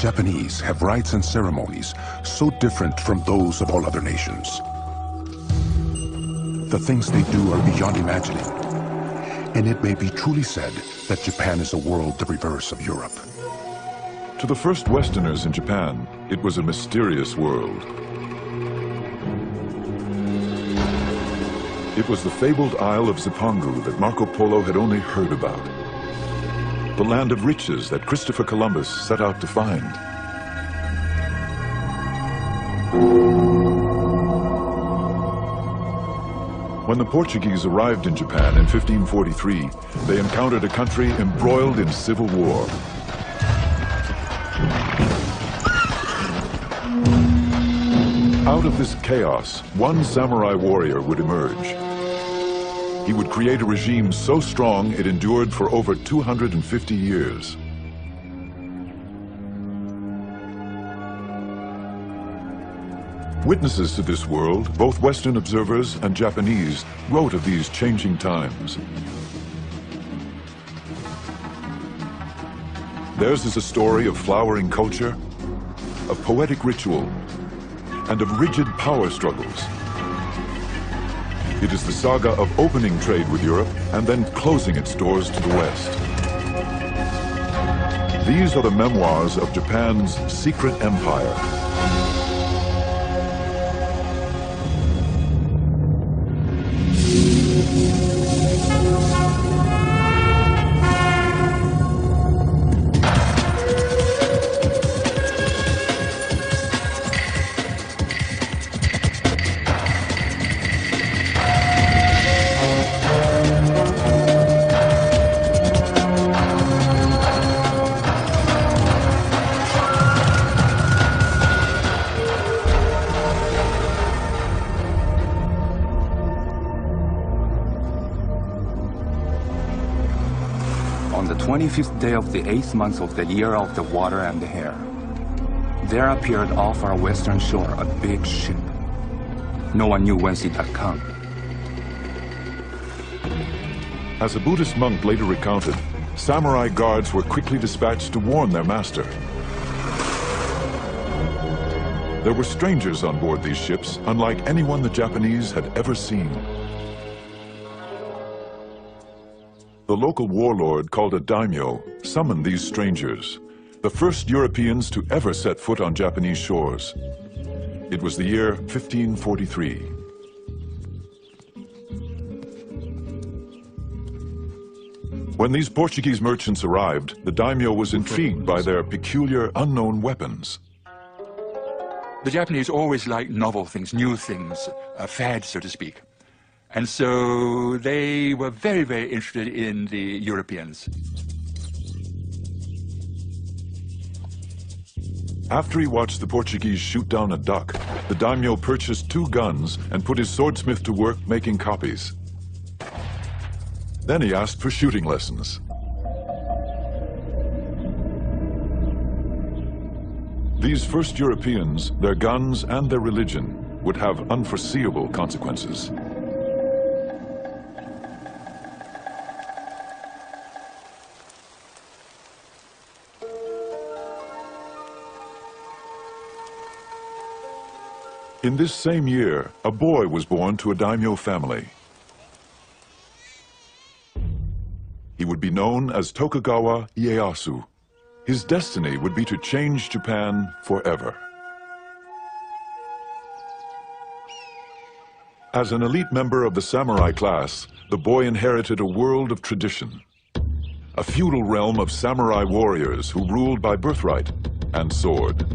Japanese have rites and ceremonies so different from those of all other nations. The things they do are beyond imagining, and it may be truly said that Japan is a world the reverse of Europe. To the first Westerners in Japan, it was a mysterious world. It was the fabled Isle of Zipangu that Marco Polo had only heard about. The land of riches that Christopher Columbus set out to find. When the Portuguese arrived in Japan in 1543, they encountered a country embroiled in civil war. Out of this chaos, one samurai warrior would emerge. He would create a regime so strong it endured for over 250 years. Witnesses to this world, both Western observers and Japanese, wrote of these changing times. Theirs is a story of flowering culture, of poetic ritual, and of rigid power struggles. It is the saga of opening trade with Europe and then closing its doors to the West. These are the memoirs of Japan's secret empire. On the 25th day of the 8th month of the year of the water and the hair, there appeared off our western shore a big ship. No one knew whence it had come. As a Buddhist monk later recounted, samurai guards were quickly dispatched to warn their master. There were strangers on board these ships, unlike anyone the Japanese had ever seen. The local warlord, called a daimyo, summoned these strangers, the first Europeans to ever set foot on Japanese shores. It was the year 1543. When these Portuguese merchants arrived, the daimyo was intrigued by their peculiar, unknown weapons. The Japanese always liked novel things, new things, fads, so to speak. And so they were very, very interested in the Europeans. After he watched the Portuguese shoot down a duck, the daimyo purchased 2 guns and put his swordsmith to work making copies. Then he asked for shooting lessons. These first Europeans, their guns and their religion would have unforeseeable consequences. In this same year, a boy was born to a daimyo family. He would be known as Tokugawa Ieyasu. His destiny would be to change Japan forever. As an elite member of the samurai class, the boy inherited a world of tradition. A feudal realm of samurai warriors who ruled by birthright and sword.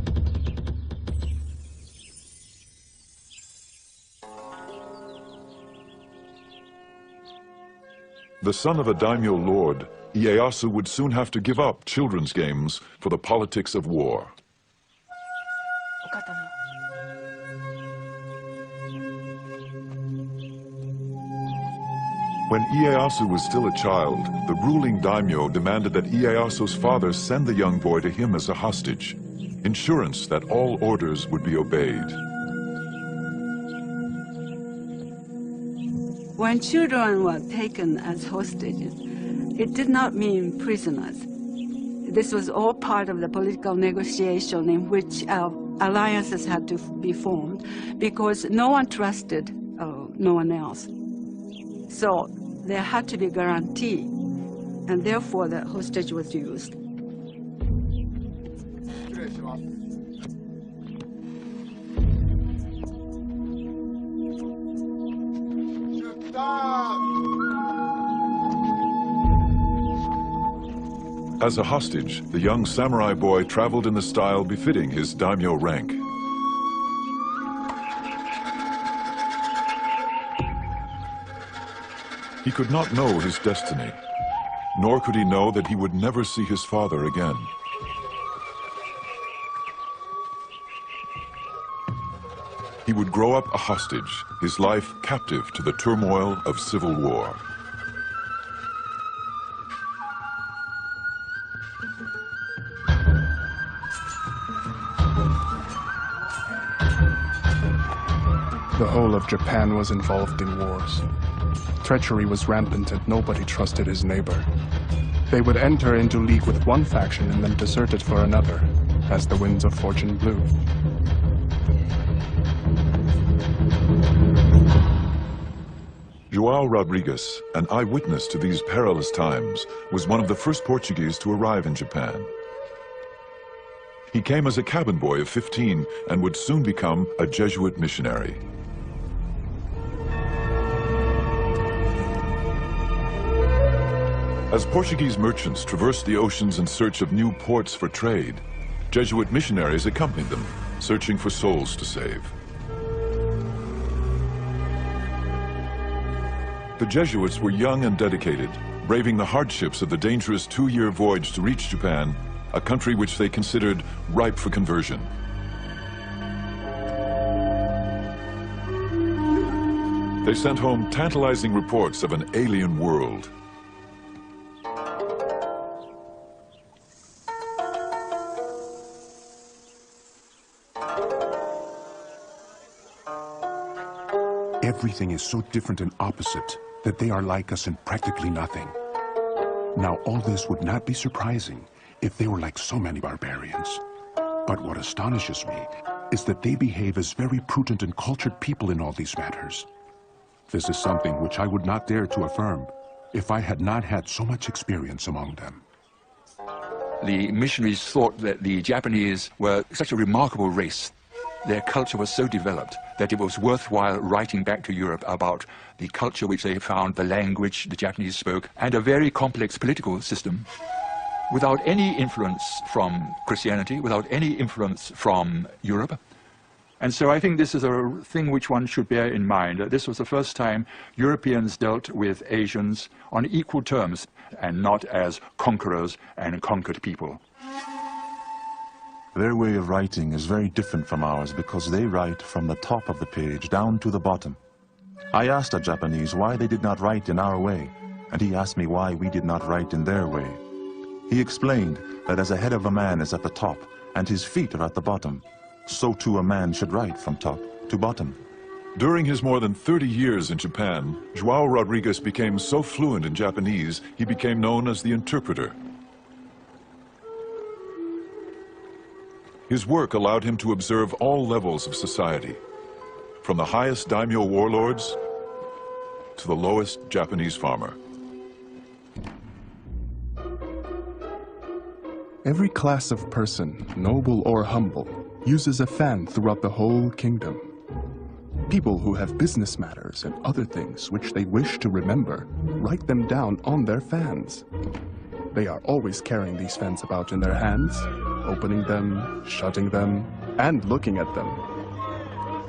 The son of a daimyo lord, Ieyasu would soon have to give up children's games for the politics of war. When Ieyasu was still a child, the ruling daimyo demanded that Ieyasu's father send the young boy to him as a hostage, insurance that all orders would be obeyed. When children were taken as hostages, it did not mean prisoners. this was all part of the political negotiation in which alliances had to be formed because no one trusted no one else. So there had to be guarantee, and therefore the hostage was used. As a hostage, the young samurai boy traveled in the style befitting his daimyo rank. He could not know his destiny, nor could he know that he would never see his father again. He would grow up a hostage, his life captive to the turmoil of civil war. The whole of Japan was involved in wars. Treachery was rampant and nobody trusted his neighbor. They would enter into league with one faction and then desert it for another, as the winds of fortune blew. João Rodrigues, an eyewitness to these perilous times, was one of the first Portuguese to arrive in Japan. He came as a cabin boy of 15 and would soon become a Jesuit missionary. As Portuguese merchants traversed the oceans in search of new ports for trade, Jesuit missionaries accompanied them, searching for souls to save. The Jesuits were young and dedicated, braving the hardships of the dangerous 2-year voyage to reach Japan, a country which they considered ripe for conversion. They sent home tantalizing reports of an alien world. Everything is so different and opposite that they are like us in practically nothing. Now, all this would not be surprising if they were like so many barbarians. But what astonishes me is that they behave as very prudent and cultured people in all these matters. This is something which I would not dare to affirm if I had not had so much experience among them. The missionaries thought that the Japanese were such a remarkable race. Their culture was so developed that it was worthwhile writing back to Europe about the culture which they found, the language the Japanese spoke, and a very complex political system without any influence from Christianity, without any influence from Europe. And so I think this is a thing which one should bear in mind. This was the first time Europeans dealt with Asians on equal terms and not as conquerors and conquered people. Their way of writing is very different from ours because they write from the top of the page down to the bottom. I asked a Japanese why they did not write in our way, and he asked me why we did not write in their way. He explained that as the head of a man is at the top and his feet are at the bottom, so too a man should write from top to bottom. During his more than 30 years in Japan, João Rodrigues became so fluent in Japanese, he became known as the interpreter. His work allowed him to observe all levels of society, from the highest daimyo warlords to the lowest Japanese farmer. Every class of person, noble or humble, uses a fan throughout the whole kingdom. People who have business matters and other things which they wish to remember, write them down on their fans. They are always carrying these fans about in their hands, opening them, shutting them, and looking at them.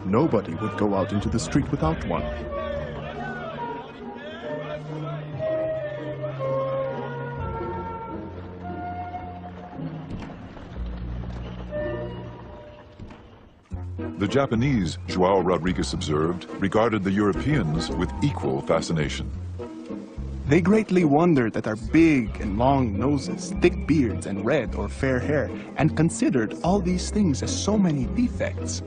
Nobody would go out into the street without one. The Japanese, João Rodrigues observed, regarded the Europeans with equal fascination. They greatly wondered at our big and long noses, thick beards, and red or fair hair, and considered all these things as so many defects.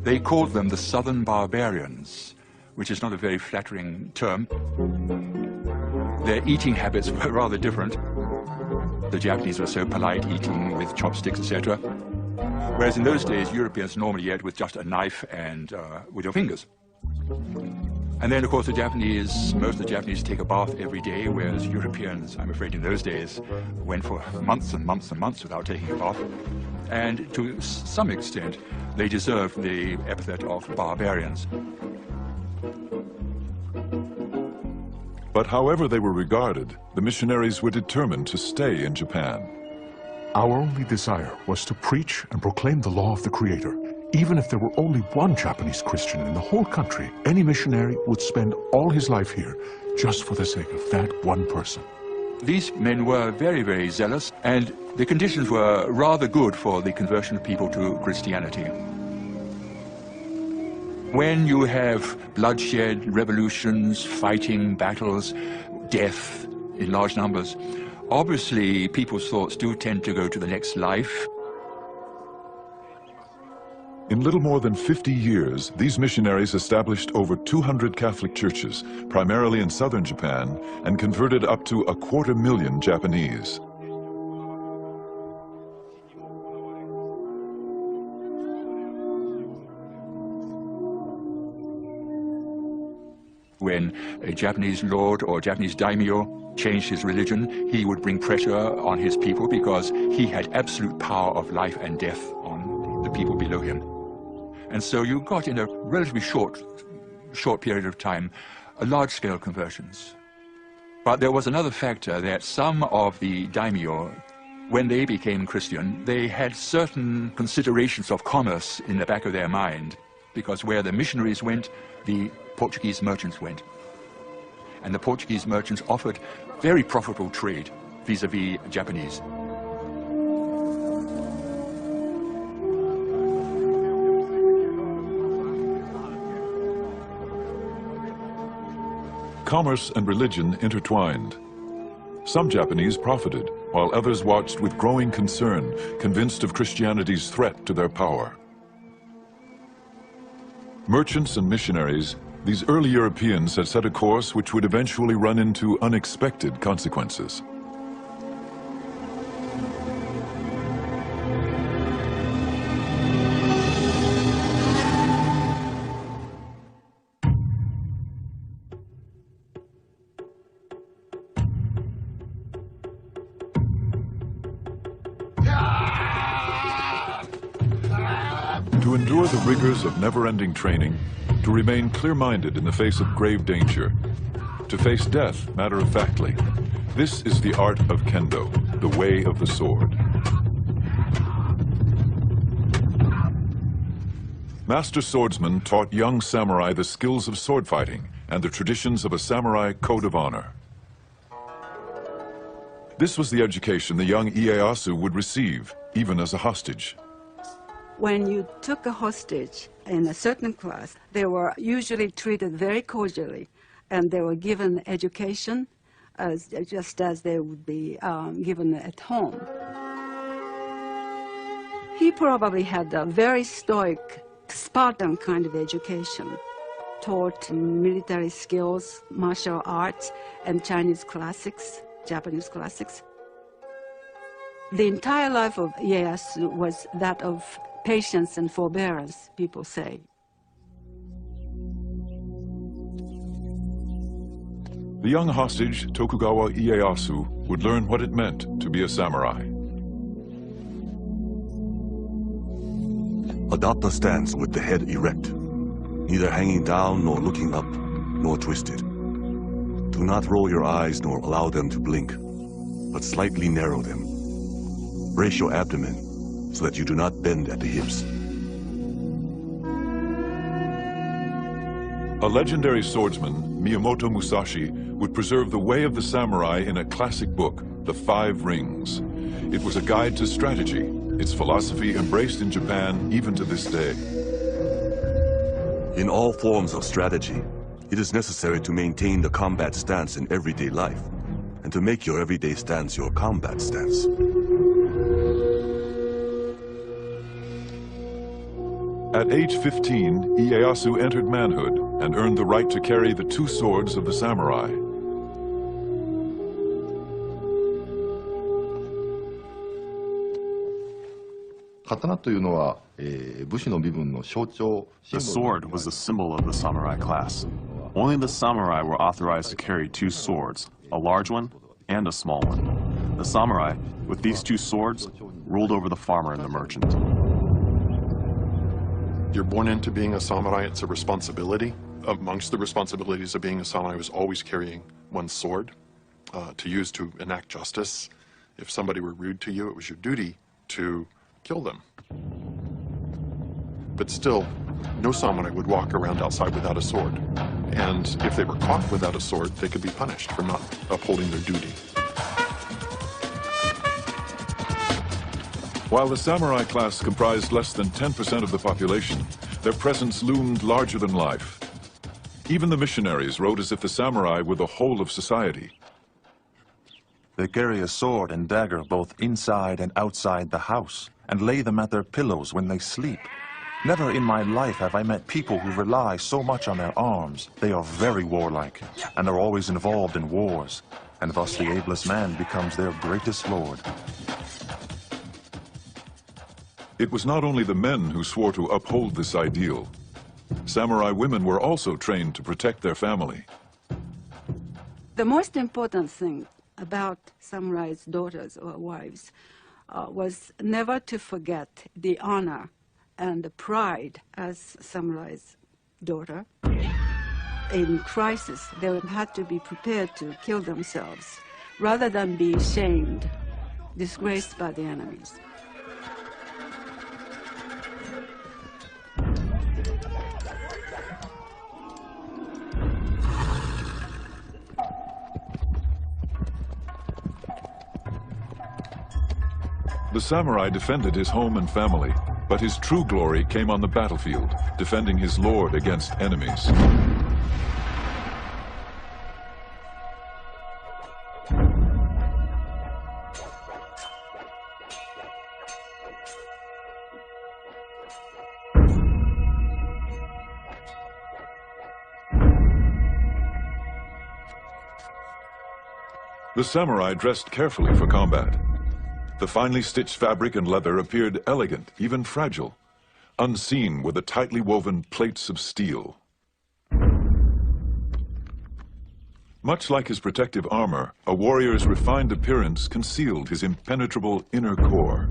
They called them the Southern Barbarians, which is not a very flattering term. Their eating habits were rather different. The Japanese were so polite, eating with chopsticks, etc. Whereas in those days, Europeans normally ate with just a knife and with your fingers. And then, of course, most of the Japanese take a bath every day, whereas Europeans, I'm afraid in those days, went for months and months and months without taking a bath. And to some extent, they deserved the epithet of barbarians. But however they were regarded, the missionaries were determined to stay in Japan. Our only desire was to preach and proclaim the law of the Creator. Even if there were only one Japanese Christian in the whole country, any missionary would spend all his life here just for the sake of that one person. These men were very, very zealous, and the conditions were rather good for the conversion of people to Christianity. When you have bloodshed, revolutions, fighting, battles, death in large numbers, obviously people's thoughts do tend to go to the next life. In little more than 50 years, these missionaries established over 200 Catholic churches, primarily in southern Japan, and converted up to 250,000 Japanese. When a Japanese lord or Japanese daimyo changed his religion, he would bring pressure on his people because he had absolute power of life and death on the people below him. And so you got, in a relatively short period of time, large-scale conversions. But there was another factor, that some of the daimyo, when they became Christian, they had certain considerations of commerce in the back of their mind, because where the missionaries went, the Portuguese merchants went. And the Portuguese merchants offered very profitable trade vis-à-vis Japanese. Commerce and religion intertwined. Some Japanese profited, while others watched with growing concern, convinced of Christianity's threat to their power. Merchants and missionaries, these early Europeans had set a course which would eventually run into unexpected consequences. To endure the rigors of never-ending training, to remain clear-minded in the face of grave danger, to face death matter-of-factly, this is the art of kendo, the way of the sword. Master swordsmen taught young samurai the skills of sword fighting and the traditions of a samurai code of honor. This was the education the young Ieyasu would receive, even as a hostage. When you took a hostage in a certain class, they were usually treated very cordially, and they were given education just as they would be given at home. He probably had a very stoic, Spartan kind of education, taught military skills, martial arts, and Chinese classics, Japanese classics. The entire life of Ieyasu was that of patience and forbearance, people say. The young hostage, Tokugawa Ieyasu, would learn what it meant to be a samurai. Adopt a stance with the head erect, neither hanging down nor looking up, nor twisted. Do not roll your eyes nor allow them to blink, but slightly narrow them. Brace your abdomen so that you do not bend at the hips. A legendary swordsman, Miyamoto Musashi, would preserve the way of the samurai in a classic book, The Five Rings. It was a guide to strategy, its philosophy embraced in Japan even to this day. In all forms of strategy, it is necessary to maintain the combat stance in everyday life, and to make your everyday stance your combat stance. At age 15, Ieyasu entered manhood and earned the right to carry the two swords of the samurai. 刀というのは、武士の身分の象徴。 The sword was the symbol of the samurai class. Only the samurai were authorized to carry two swords, a large one and a small one. The samurai, with these two swords, ruled over the farmer and the merchant. You're born into being a samurai, it's a responsibility. Amongst the responsibilities of being a samurai was always carrying one's sword to use to enact justice. If somebody were rude to you, it was your duty to kill them. But still, no samurai would walk around outside without a sword. And if they were caught without a sword, they could be punished for not upholding their duty. While the samurai class comprised less than 10% of the population, their presence loomed larger than life. Even the missionaries wrote as if the samurai were the whole of society. They carry a sword and dagger both inside and outside the house, and lay them at their pillows when they sleep. Never in my life have I met people who rely so much on their arms. They are very warlike, and are always involved in wars, and thus the ablest man becomes their greatest lord. It was not only the men who swore to uphold this ideal. Samurai women were also trained to protect their family. The most important thing about samurai's daughters or wives was never to forget the honor and the pride as samurai's daughter. In crisis, they had to be prepared to kill themselves rather than be shamed, disgraced by the enemies. The samurai defended his home and family, but his true glory came on the battlefield, defending his lord against enemies. The samurai dressed carefully for combat. The finely stitched fabric and leather appeared elegant, even fragile. Unseen were the tightly woven plates of steel. Much like his protective armor, a warrior's refined appearance concealed his impenetrable inner core.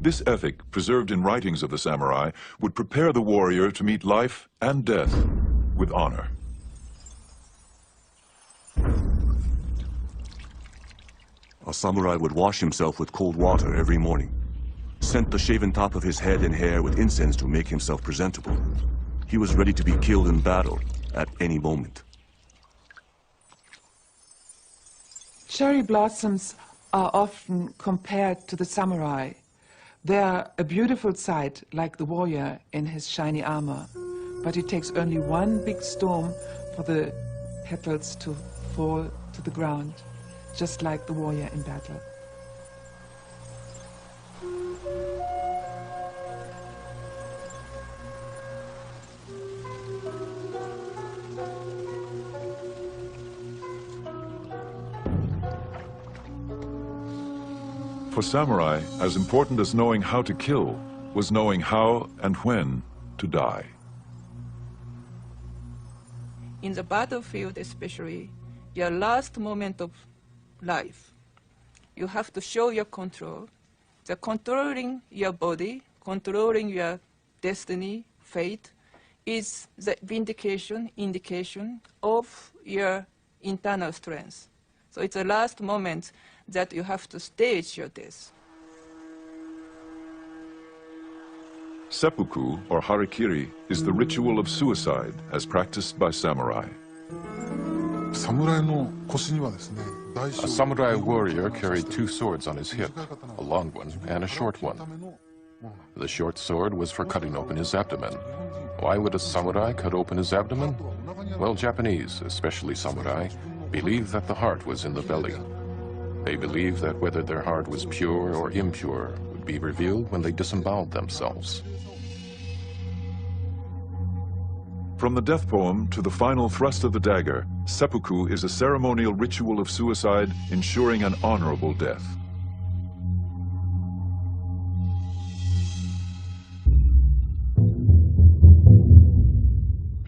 This ethic, preserved in writings of the samurai, would prepare the warrior to meet life and death with honor. A samurai would wash himself with cold water every morning, scent the shaven top of his head and hair with incense to make himself presentable. He was ready to be killed in battle at any moment. Cherry blossoms are often compared to the samurai. They are a beautiful sight, like the warrior in his shiny armor. But it takes only one big storm for the petals to fall to the ground, just like the warrior in battle. For samurai, as important as knowing how to kill was knowing how and when to die. In the battlefield especially, your last moment of life, you have to show your control. The controlling your body, controlling your destiny, fate, is the indication of your internal strength. So it's the last moment that you have to stage your death. Seppuku, or harikiri, is the ritual of suicide as practiced by samurai. A samurai warrior carried two swords on his hip, a long one and a short one. The short sword was for cutting open his abdomen. Why would a samurai cut open his abdomen? Well, Japanese, especially samurai, believed that the heart was in the belly. They believed that whether their heart was pure or impure would be revealed when they disemboweled themselves. From the death poem to the final thrust of the dagger, seppuku is a ceremonial ritual of suicide ensuring an honorable death.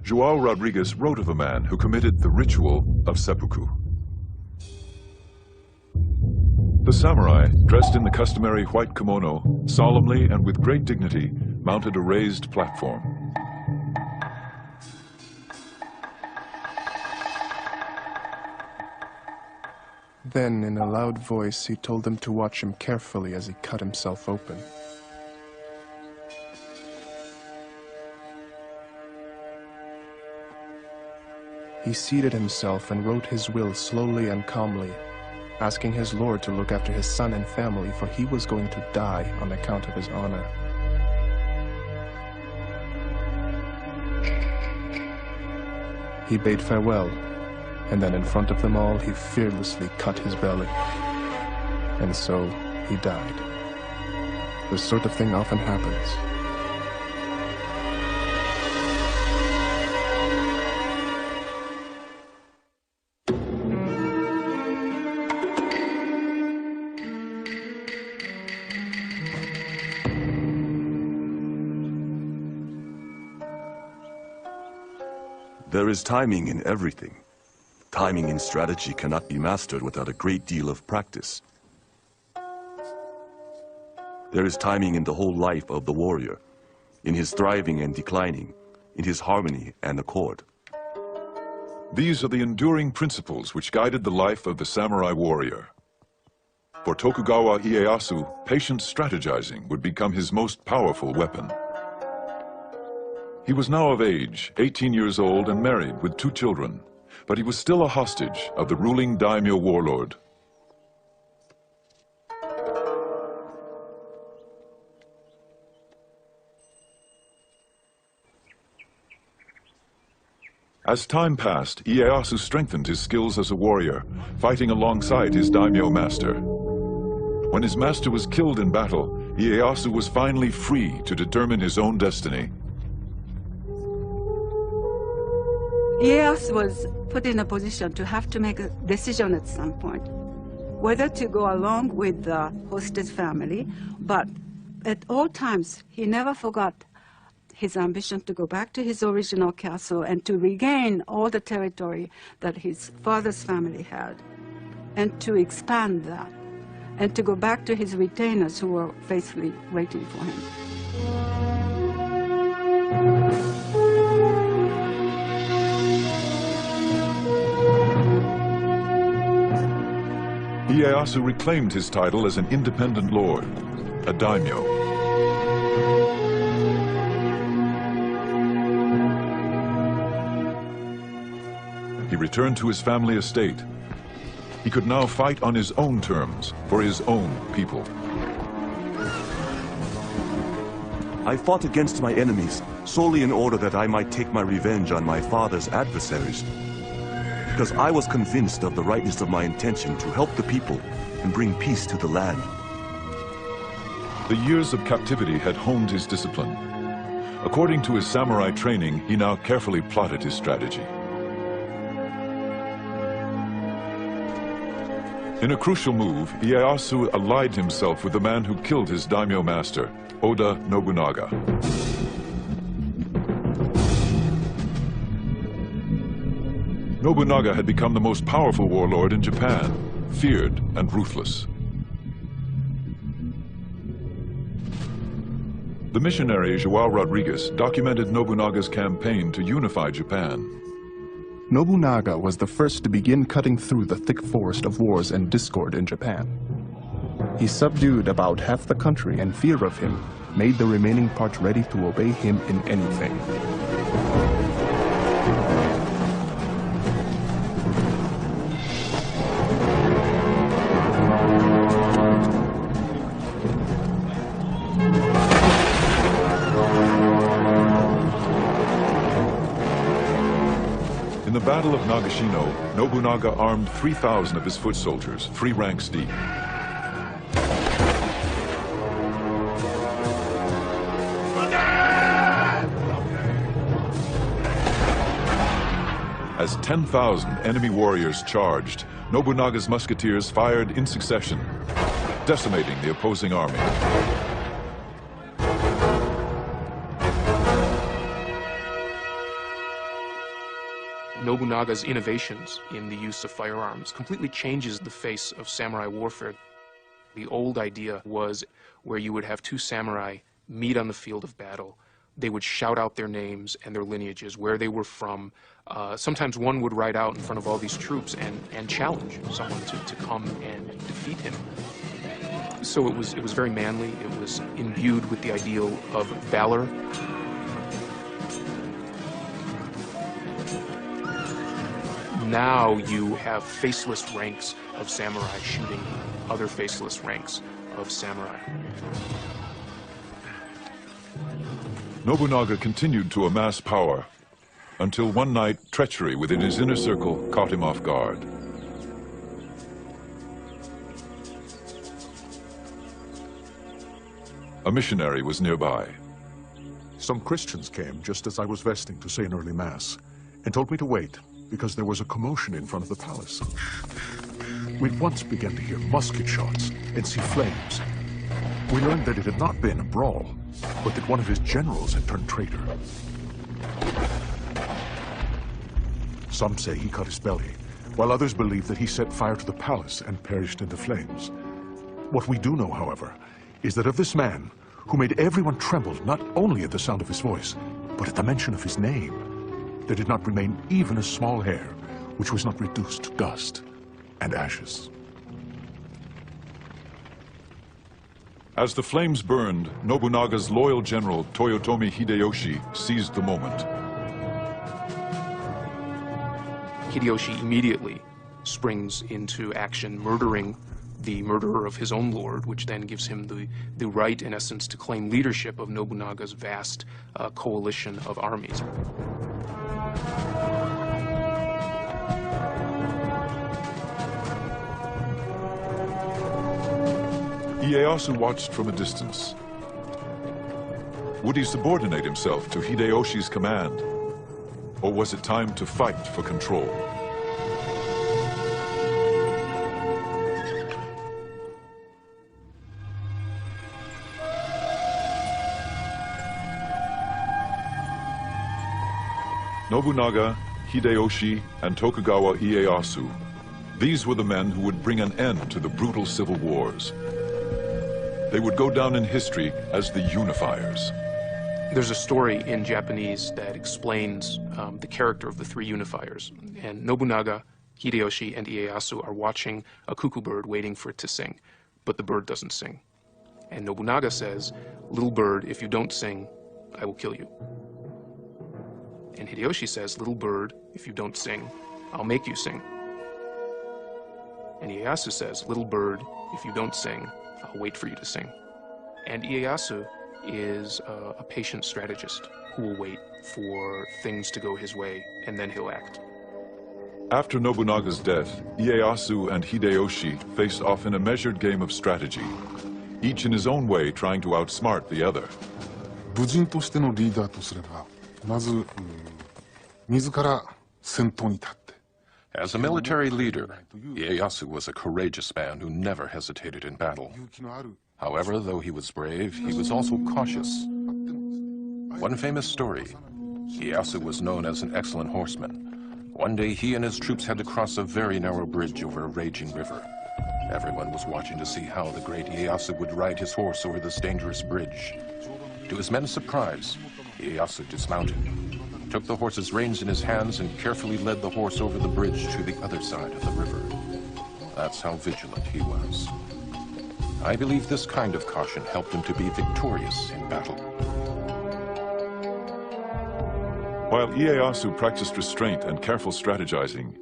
João Rodrigues wrote of a man who committed the ritual of seppuku. The samurai, dressed in the customary white kimono, solemnly and with great dignity, mounted a raised platform. Then, in a loud voice, he told them to watch him carefully as he cut himself open. He seated himself and wrote his will slowly and calmly, asking his lord to look after his son and family, for he was going to die on account of his honor. He bade farewell, and then in front of them all, he fearlessly cut his belly. And so, he died. This sort of thing often happens. There is timing in everything. Timing in strategy cannot be mastered without a great deal of practice. There is timing in the whole life of the warrior, in his thriving and declining, in his harmony and accord. These are the enduring principles which guided the life of the samurai warrior. For Tokugawa Ieyasu, patient strategizing would become his most powerful weapon. He was now of age, 18 years old and married with 2 children, but he was still a hostage of the ruling daimyo warlord. As time passed, Ieyasu strengthened his skills as a warrior, fighting alongside his daimyo master. When his master was killed in battle, Ieyasu was finally free to determine his own destiny. Ieyasu was put in a position to have to make a decision at some point, whether to go along with the hostage family, but at all times he never forgot his ambition to go back to his original castle and to regain all the territory that his father's family had, and to expand that, and to go back to his retainers who were faithfully waiting for him. Ieyasu reclaimed his title as an independent lord, a daimyo. He returned to his family estate. He could now fight on his own terms, for his own people. I fought against my enemies solely in order that I might take my revenge on my father's adversaries. Because I was convinced of the rightness of my intention to help the people and bring peace to the land. The years of captivity had honed his discipline. According to his samurai training, he now carefully plotted his strategy. In a crucial move, Ieyasu allied himself with the man who killed his daimyo master, Oda Nobunaga. Nobunaga had become the most powerful warlord in Japan, feared and ruthless. The missionary João Rodrigues documented Nobunaga's campaign to unify Japan. Nobunaga was the first to begin cutting through the thick forest of wars and discord in Japan. He subdued about half the country, and fear of him made the remaining part ready to obey him in anything. In the Battle of Nagashino, Nobunaga armed 3,000 of his foot soldiers, 3 ranks deep. As 10,000 enemy warriors charged, Nobunaga's musketeers fired in succession, decimating the opposing army. Nobunaga's innovations in the use of firearms completely changes the face of samurai warfare. The old idea was where you would have two samurai meet on the field of battle. They would shout out their names and their lineages, where they were from. Sometimes one would ride out in front of all these troops and challenge someone to come and defeat him. So it was very manly. It was imbued with the ideal of valor. Now you have faceless ranks of samurai shooting other faceless ranks of samurai. Nobunaga continued to amass power until one night treachery within his inner circle caught him off guard. A missionary was nearby. Some Christians came just as I was vesting to say an early mass and told me to wait because there was a commotion in front of the palace. We at once began to hear musket shots and see flames. We learned that it had not been a brawl, but that one of his generals had turned traitor. Some say he cut his belly, while others believe that he set fire to the palace and perished in the flames. What we do know, however, is that of this man, who made everyone tremble not only at the sound of his voice, but at the mention of his name, there did not remain even a small hair which was not reduced to dust and ashes. As the flames burned, Nobunaga's loyal general Toyotomi Hideyoshi seized the moment. Hideyoshi immediately springs into action, murdering the murderer of his own lord, which then gives him the right, in essence, to claim leadership of Nobunaga's vast coalition of armies. Ieyasu watched from a distance. Would he subordinate himself to Hideyoshi's command? Or was it time to fight for control? Nobunaga, Hideyoshi, and Tokugawa Ieyasu. These were the men who would bring an end to the brutal civil wars. They would go down in history as the unifiers. There's a story in Japanese that explains the character of the three unifiers. And Nobunaga, Hideyoshi, and Ieyasu are watching a cuckoo bird waiting for it to sing, but the bird doesn't sing. And Nobunaga says, "Little bird, if you don't sing, I will kill you." And Hideyoshi says, "Little bird, if you don't sing, I'll make you sing." And Ieyasu says, "Little bird, if you don't sing, I'll wait for you to sing." And Ieyasu is a patient strategist who will wait for things to go his way, and then he'll act. After Nobunaga's death, Ieyasu and Hideyoshi faced off in a measured game of strategy, each in his own way trying to outsmart the other. 武人としてのリーダーとすれば、まず自ら先頭に立って。As a military leader, Ieyasu was a courageous man who never hesitated in battle. However, though he was brave, he was also cautious. One famous story, Ieyasu was known as an excellent horseman. One day he and his troops had to cross a very narrow bridge over a raging river. Everyone was watching to see how the great Ieyasu would ride his horse over this dangerous bridge. To his men's surprise, Ieyasu dismounted, took the horse's reins in his hands, and carefully led the horse over the bridge to the other side of the river. That's how vigilant he was. I believe this kind of caution helped him to be victorious in battle. While Ieyasu practiced restraint and careful strategizing,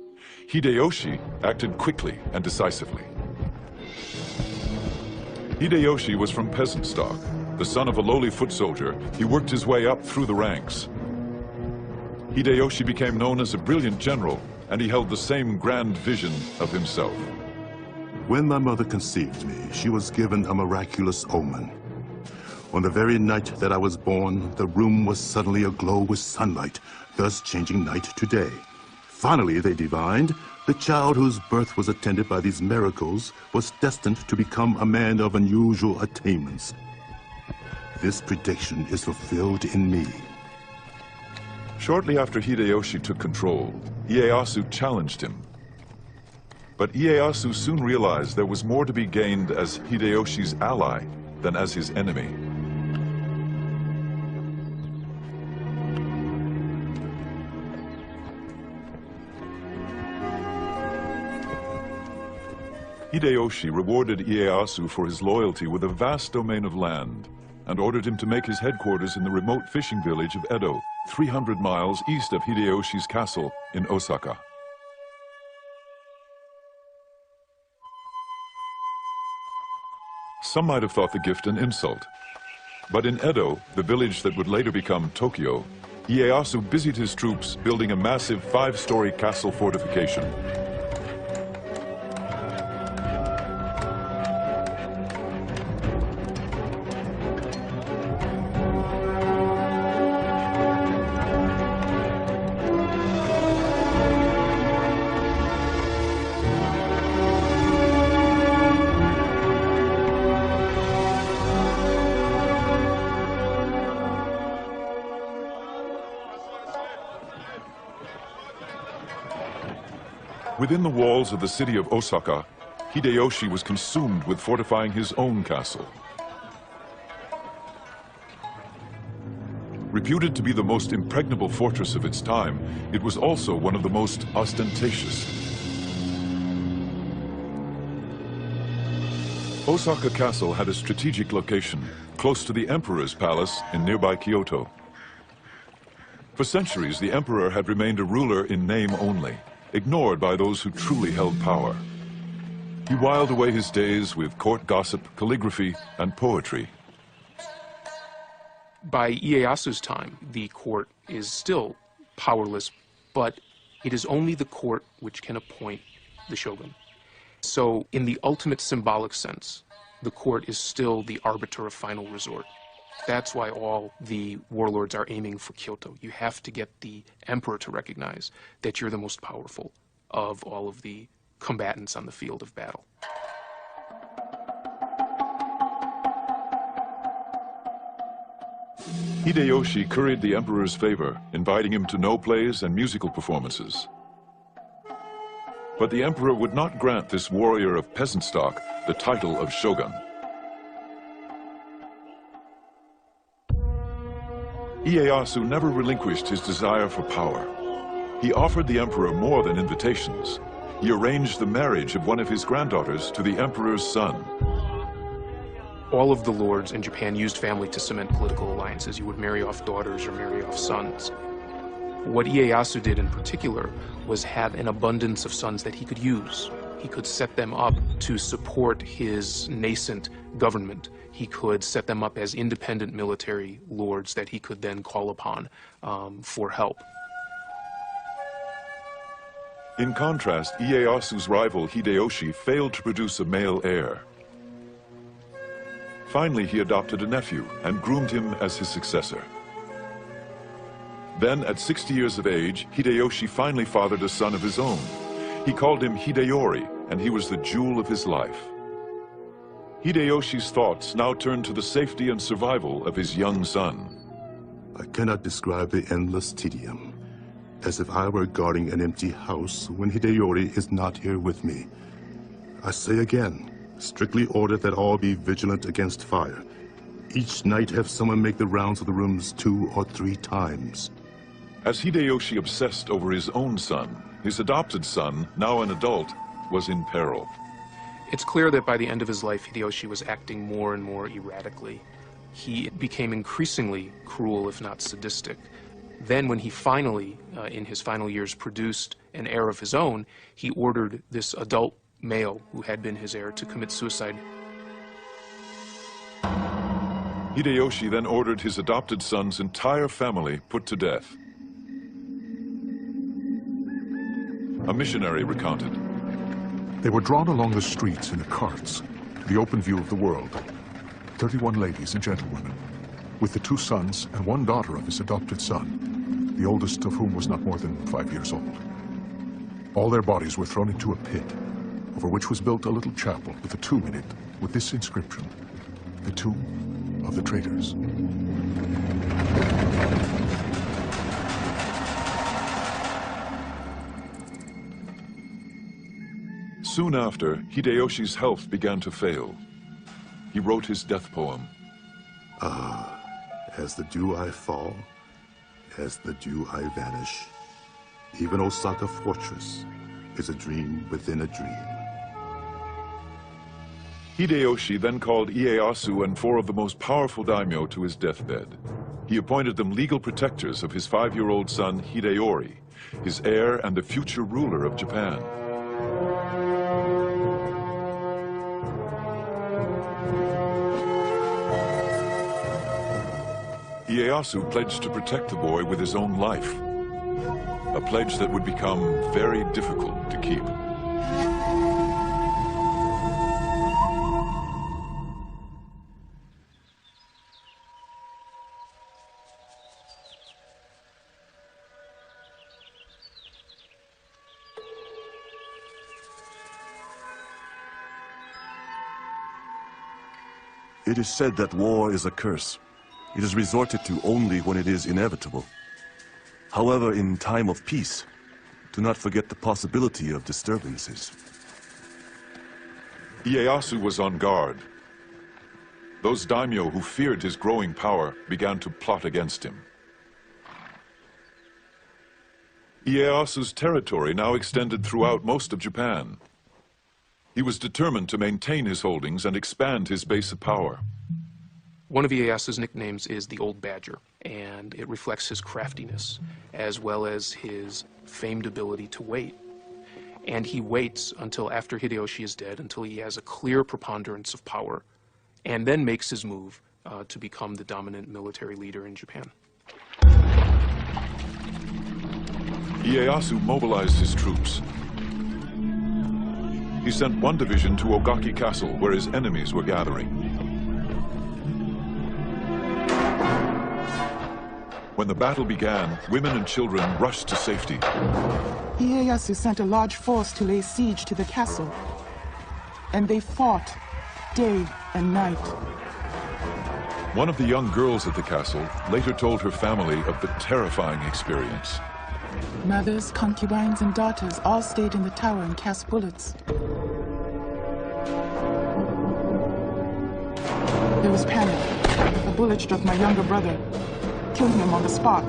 Hideyoshi acted quickly and decisively. Hideyoshi was from peasant stock. The son of a lowly foot soldier, he worked his way up through the ranks. Hideyoshi became known as a brilliant general, and he held the same grand vision of himself. When my mother conceived me, she was given a miraculous omen. On the very night that I was born, the room was suddenly aglow with sunlight, thus changing night to day. Finally, they divined, the child whose birth was attended by these miracles was destined to become a man of unusual attainments. This prediction is fulfilled in me. Shortly after Hideyoshi took control, Ieyasu challenged him. But Ieyasu soon realized there was more to be gained as Hideyoshi's ally than as his enemy. Hideyoshi rewarded Ieyasu for his loyalty with a vast domain of land and ordered him to make his headquarters in the remote fishing village of Edo, 300 miles east of Hideyoshi's castle in Osaka. Some might have thought the gift an insult. But in Edo, the village that would later become Tokyo, Ieyasu busied his troops building a massive 5-story castle fortification. Within the walls of the city of Osaka, Hideyoshi was consumed with fortifying his own castle. Reputed to be the most impregnable fortress of its time, it was also one of the most ostentatious. Osaka Castle had a strategic location, close to the Emperor's palace in nearby Kyoto. For centuries, the Emperor had remained a ruler in name only, ignored by those who truly held power. He whiled away his days with court gossip, calligraphy, and poetry. By Ieyasu's time, the court is still powerless, but it is only the court which can appoint the shogun. So, in the ultimate symbolic sense, the court is still the arbiter of final resort. That's why all the warlords are aiming for Kyoto. You have to get the emperor to recognize that you're the most powerful of all of the combatants on the field of battle. Hideyoshi curried the emperor's favor, inviting him to no plays and musical performances. But the emperor would not grant this warrior of peasant stock the title of shogun. Ieyasu never relinquished his desire for power. He offered the emperor more than invitations. He arranged the marriage of one of his granddaughters to the emperor's son. All of the lords in Japan used family to cement political alliances. You would marry off daughters or marry off sons. What Ieyasu did in particular was have an abundance of sons that he could use. He could set them up to support his nascent government. He could set them up as independent military lords that he could then call upon for help. In contrast, Ieyasu's rival Hideyoshi failed to produce a male heir. Finally, he adopted a nephew and groomed him as his successor. Then, at 60 years of age, Hideyoshi finally fathered a son of his own. He called him Hideyori, and he was the jewel of his life. Hideyoshi's thoughts now turned to the safety and survival of his young son. I cannot describe the endless tedium, as if I were guarding an empty house when Hideyori is not here with me. I say again, strictly order that all be vigilant against fire. Each night have someone make the rounds of the rooms 2 or 3 times. As Hideyoshi obsessed over his own son, his adopted son, now an adult, was in peril. It's clear that by the end of his life, Hideyoshi was acting more and more erratically. He became increasingly cruel, if not sadistic. Then when he finally, in his final years, produced an heir of his own, he ordered this adult male who had been his heir to commit suicide. Hideyoshi then ordered his adopted son's entire family put to death. A missionary recounted. They were drawn along the streets in carts to the open view of the world. 31 ladies and gentlewomen, with the 2 sons and 1 daughter of his adopted son, the oldest of whom was not more than 5 years old. All their bodies were thrown into a pit, over which was built a little chapel with a tomb in it, with this inscription: the tomb of the traitors. Soon after, Hideyoshi's health began to fail. He wrote his death poem. As the dew I fall, as the dew I vanish, even Osaka Fortress is a dream within a dream. Hideyoshi then called Ieyasu and 4 of the most powerful daimyo to his deathbed. He appointed them legal protectors of his 5-year-old son Hideyori, his heir and the future ruler of Japan. Ieyasu pledged to protect the boy with his own life, a pledge that would become very difficult to keep. It is said that war is a curse. It is resorted to only when it is inevitable. However, in time of peace, do not forget the possibility of disturbances. Ieyasu was on guard. Those daimyo who feared his growing power began to plot against him. Ieyasu's territory now extended throughout most of Japan. He was determined to maintain his holdings and expand his base of power. One of Ieyasu's nicknames is the Old Badger, and it reflects his craftiness, as well as his famed ability to wait. And he waits until after Hideyoshi is dead, until he has a clear preponderance of power, and then makes his move to become the dominant military leader in Japan. Ieyasu mobilized his troops. He sent 1 division to Ogaki Castle, where his enemies were gathering. When the battle began, women and children rushed to safety. Ieyasu sent a large force to lay siege to the castle, and they fought day and night. One of the young girls at the castle later told her family of the terrifying experience. Mothers, concubines, and daughters all stayed in the tower and cast bullets. There was panic. A bullet struck my younger brother, killing him on the spot.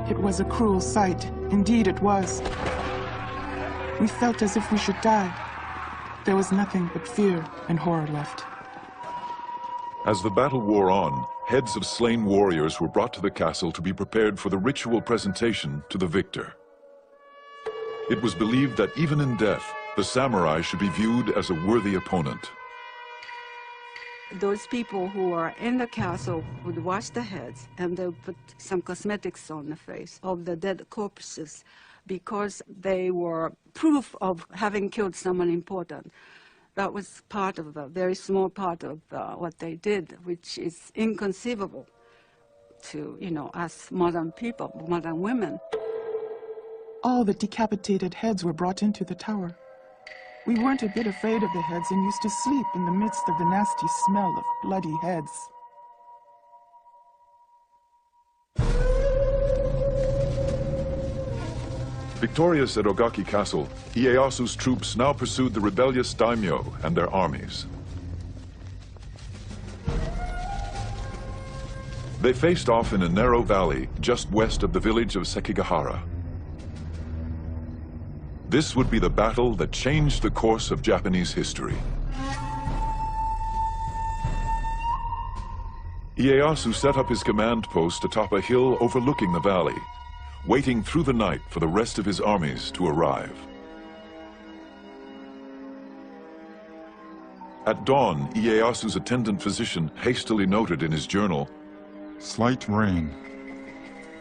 It was a cruel sight. Indeed, it was. We felt as if we should die. There was nothing but fear and horror left. As the battle wore on, heads of slain warriors were brought to the castle to be prepared for the ritual presentation to the victor. It was believed that even in death, the samurai should be viewed as a worthy opponent. Those people who are in the castle would wash the heads and they would put some cosmetics on the face of the dead corpses because they were proof of having killed someone important. That was part of the very small part of what they did, which is inconceivable to, us modern people, modern women. All the decapitated heads were brought into the tower. We weren't a bit afraid of the heads and used to sleep in the midst of the nasty smell of bloody heads. Victorious at Ogaki Castle, Ieyasu's troops now pursued the rebellious daimyo and their armies. They faced off in a narrow valley just west of the village of Sekigahara. This would be the battle that changed the course of Japanese history. Ieyasu set up his command post atop a hill overlooking the valley, waiting through the night for the rest of his armies to arrive. At dawn, Ieyasu's attendant physician hastily noted in his journal, "Slight rain.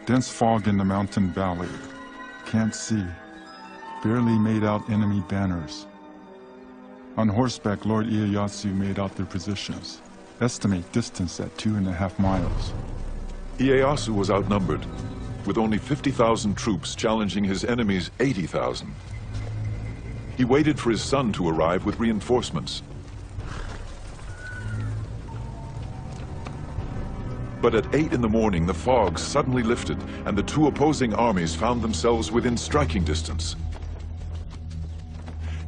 Dense fog in the mountain valley. Can't see. Barely made out enemy banners. On horseback, Lord Ieyasu made out their positions. Estimate distance at 2.5 miles. Ieyasu was outnumbered, with only 50,000 troops challenging his enemy's 80,000. He waited for his son to arrive with reinforcements. But at 8 in the morning, the fog suddenly lifted, and the two opposing armies found themselves within striking distance.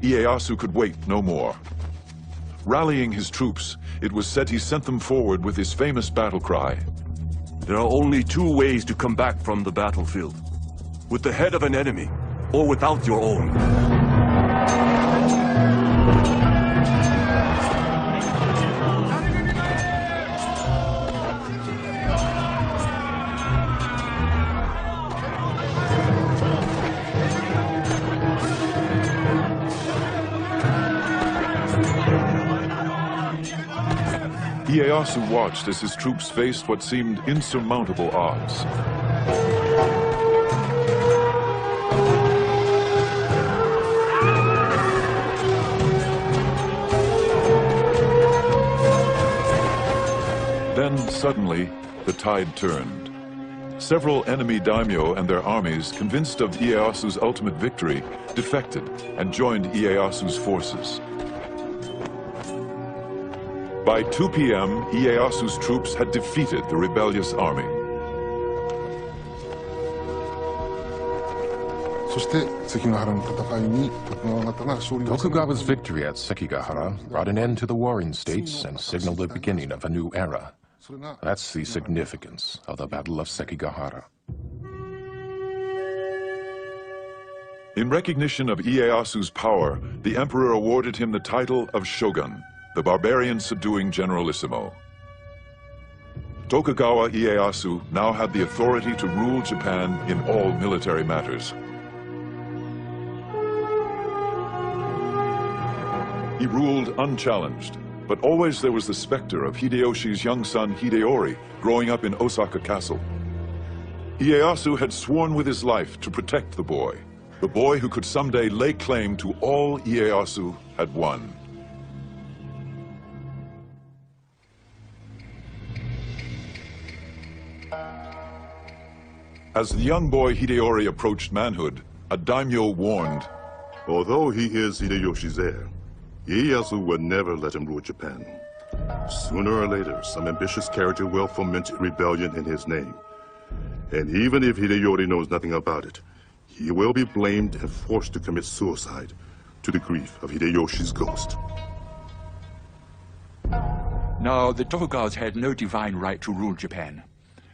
Ieyasu could wait no more. Rallying his troops, it was said he sent them forward with his famous battle cry. There are only two ways to come back from the battlefield. With the head of an enemy, or without your own. Ieyasu watched as his troops faced what seemed insurmountable odds. Then, suddenly, the tide turned. Several enemy daimyo and their armies, convinced of Ieyasu's ultimate victory, defected and joined Ieyasu's forces. By 2 p.m., Ieyasu's troops had defeated the rebellious army. Tokugawa's victory at Sekigahara brought an end to the warring states and signaled the beginning of a new era. That's the significance of the Battle of Sekigahara. In recognition of Ieyasu's power, the emperor awarded him the title of Shogun, the barbarian-subduing generalissimo. Tokugawa Ieyasu now had the authority to rule Japan in all military matters. He ruled unchallenged, but always there was the specter of Hideyoshi's young son Hideyori growing up in Osaka Castle. Ieyasu had sworn with his life to protect the boy who could someday lay claim to all Ieyasu had won. As the young boy Hideyori approached manhood, a daimyo warned, "Although he is Hideyoshi's heir, Ieyasu would never let him rule Japan. Sooner or later, some ambitious character will foment rebellion in his name. And even if Hideyori knows nothing about it, he will be blamed and forced to commit suicide to the grief of Hideyoshi's ghost." Now, the Tokugawas had no divine right to rule Japan.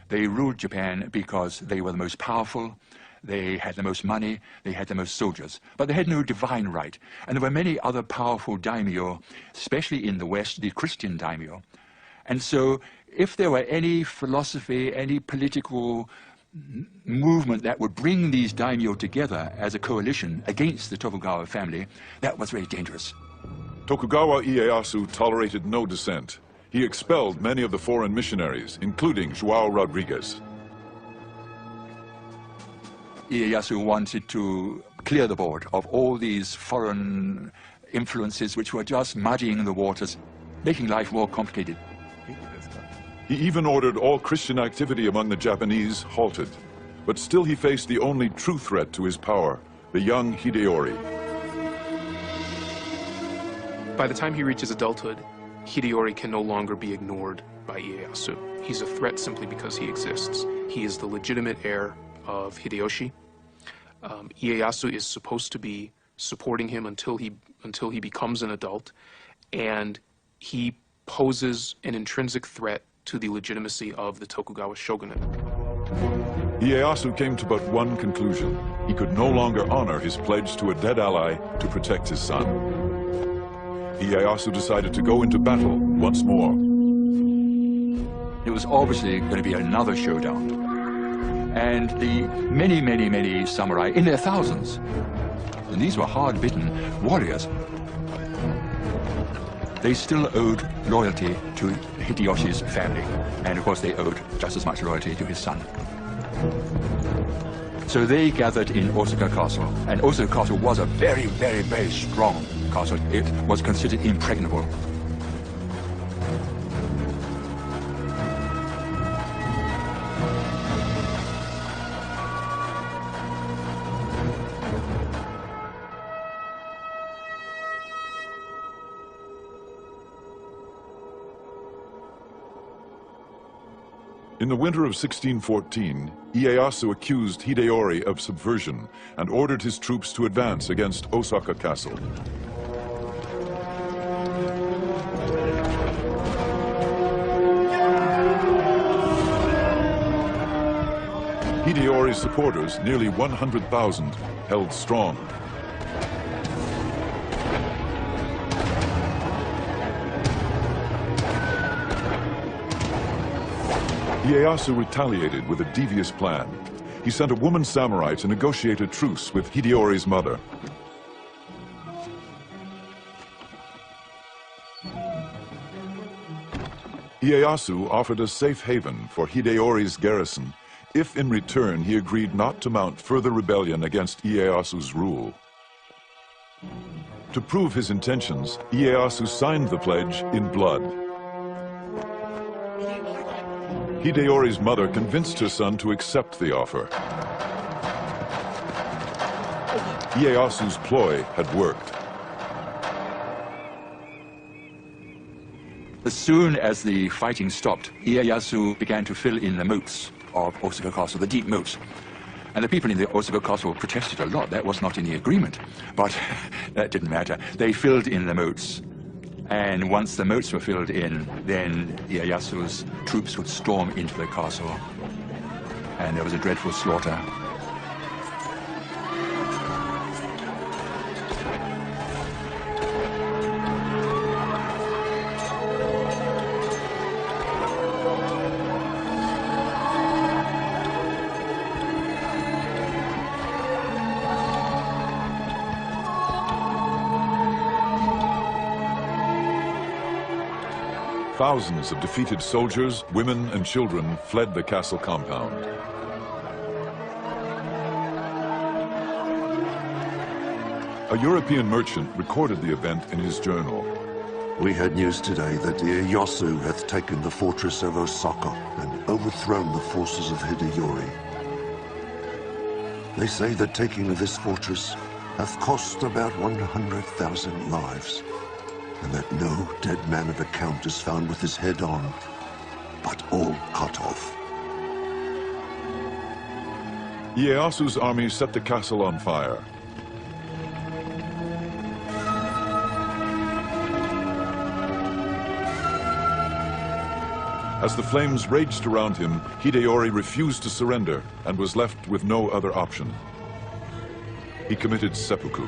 They ruled Japan because they were the most powerful, they had the most money, they had the most soldiers, but they had no divine right. And there were many other powerful daimyo, especially in the West, the Christian daimyo. And so if there were any philosophy, any political movement that would bring these daimyo together as a coalition against the Tokugawa family, that was very dangerous. Tokugawa Ieyasu tolerated no dissent. He expelled many of the foreign missionaries, including João Rodrigues. Ieyasu wanted to clear the board of all these foreign influences which were just muddying the waters, making life more complicated. He even ordered all Christian activity among the Japanese halted. But still he faced the only true threat to his power, the young Hideyori. By the time he reaches adulthood, Hideyori can no longer be ignored by Ieyasu. He's a threat simply because he exists. He is the legitimate heir of Hideyoshi. Ieyasu is supposed to be supporting him until he becomes an adult, and he poses an intrinsic threat to the legitimacy of the Tokugawa shogunate. Ieyasu came to but one conclusion. He could no longer honor his pledge to a dead ally to protect his son. Ieyasu decided to go into battle once more. It was obviously going to be another showdown. And the many samurai, in their thousands, and these were hard-bitten warriors, they still owed loyalty to Hideyoshi's family. And of course they owed just as much loyalty to his son. So they gathered in Osaka Castle, and Osaka Castle was a very strong castle. It was considered impregnable. In the winter of 1614, Ieyasu accused Hideori of subversion and ordered his troops to advance against Osaka Castle. Hideori's supporters, nearly 100,000, held strong. Ieyasu retaliated with a devious plan. He sent a woman samurai to negotiate a truce with Hideori's mother. Ieyasu offered a safe haven for Hideori's garrison if in return he agreed not to mount further rebellion against Ieyasu's rule. To prove his intentions, Ieyasu signed the pledge in blood. Hideori's mother convinced her son to accept the offer. Ieyasu's ploy had worked. As soon as the fighting stopped, Ieyasu began to fill in the moats of Osaka Castle, the deep moats. And the people in the Osaka Castle protested a lot. That was not in the agreement. But that didn't matter. They filled in the moats. And once the moats were filled in, then Ieyasu's troops would storm into the castle. And there was a dreadful slaughter. Thousands of defeated soldiers, women, and children fled the castle compound. A European merchant recorded the event in his journal. We had news today that Ieyasu hath taken the fortress of Osaka and overthrown the forces of Hideori. They say the taking of this fortress hath cost about 100,000 lives, and that no dead man of account is found with his head on, but all cut off. Ieyasu's army set the castle on fire. As the flames raged around him, Hideori refused to surrender and was left with no other option. He committed seppuku.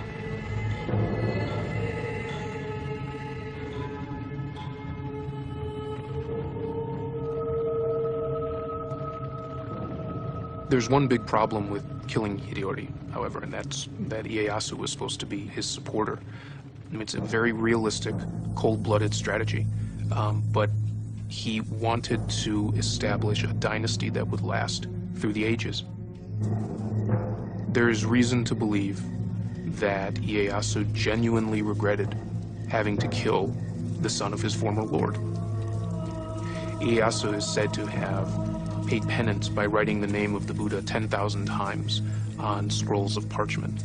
There's one big problem with killing Hideori, however, and that's that Ieyasu was supposed to be his supporter. I mean, it's a very realistic, cold-blooded strategy, but he wanted to establish a dynasty that would last through the ages. There is reason to believe that Ieyasu genuinely regretted having to kill the son of his former lord. Ieyasu is said to have paid penance by writing the name of the Buddha 10,000 times on scrolls of parchment.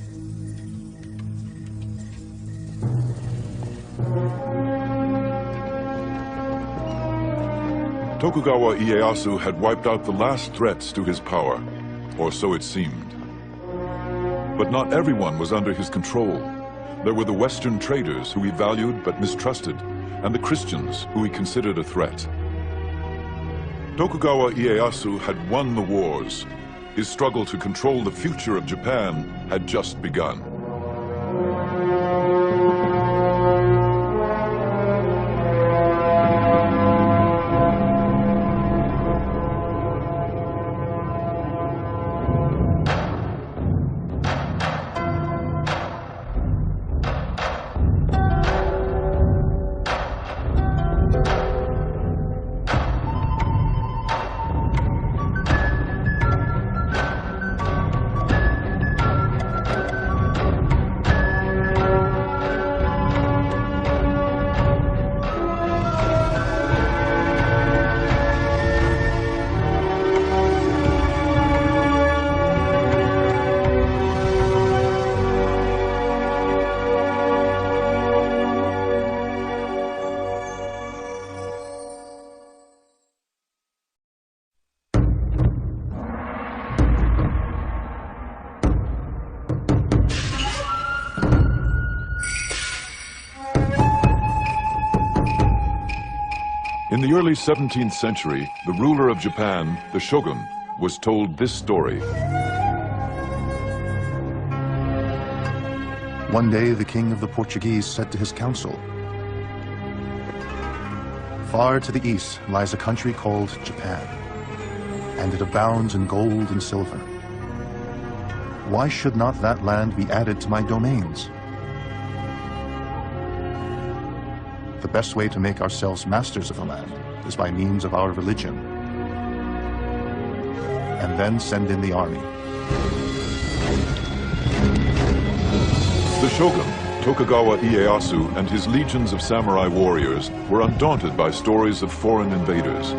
Tokugawa Ieyasu had wiped out the last threats to his power, or so it seemed. But not everyone was under his control. There were the Western traders who he valued but mistrusted, and the Christians who he considered a threat. Tokugawa Ieyasu had won the wars. His struggle to control the future of Japan had just begun. In the early 17th century, the ruler of Japan, the shogun, was told this story. One day, the king of the Portuguese said to his council, "Far to the east lies a country called Japan, and it abounds in gold and silver. Why should not that land be added to my domains? The best way to make ourselves masters of the land is by means of our religion, and then send in the army." The shogun, Tokugawa Ieyasu, and his legions of samurai warriors were undaunted by stories of foreign invaders.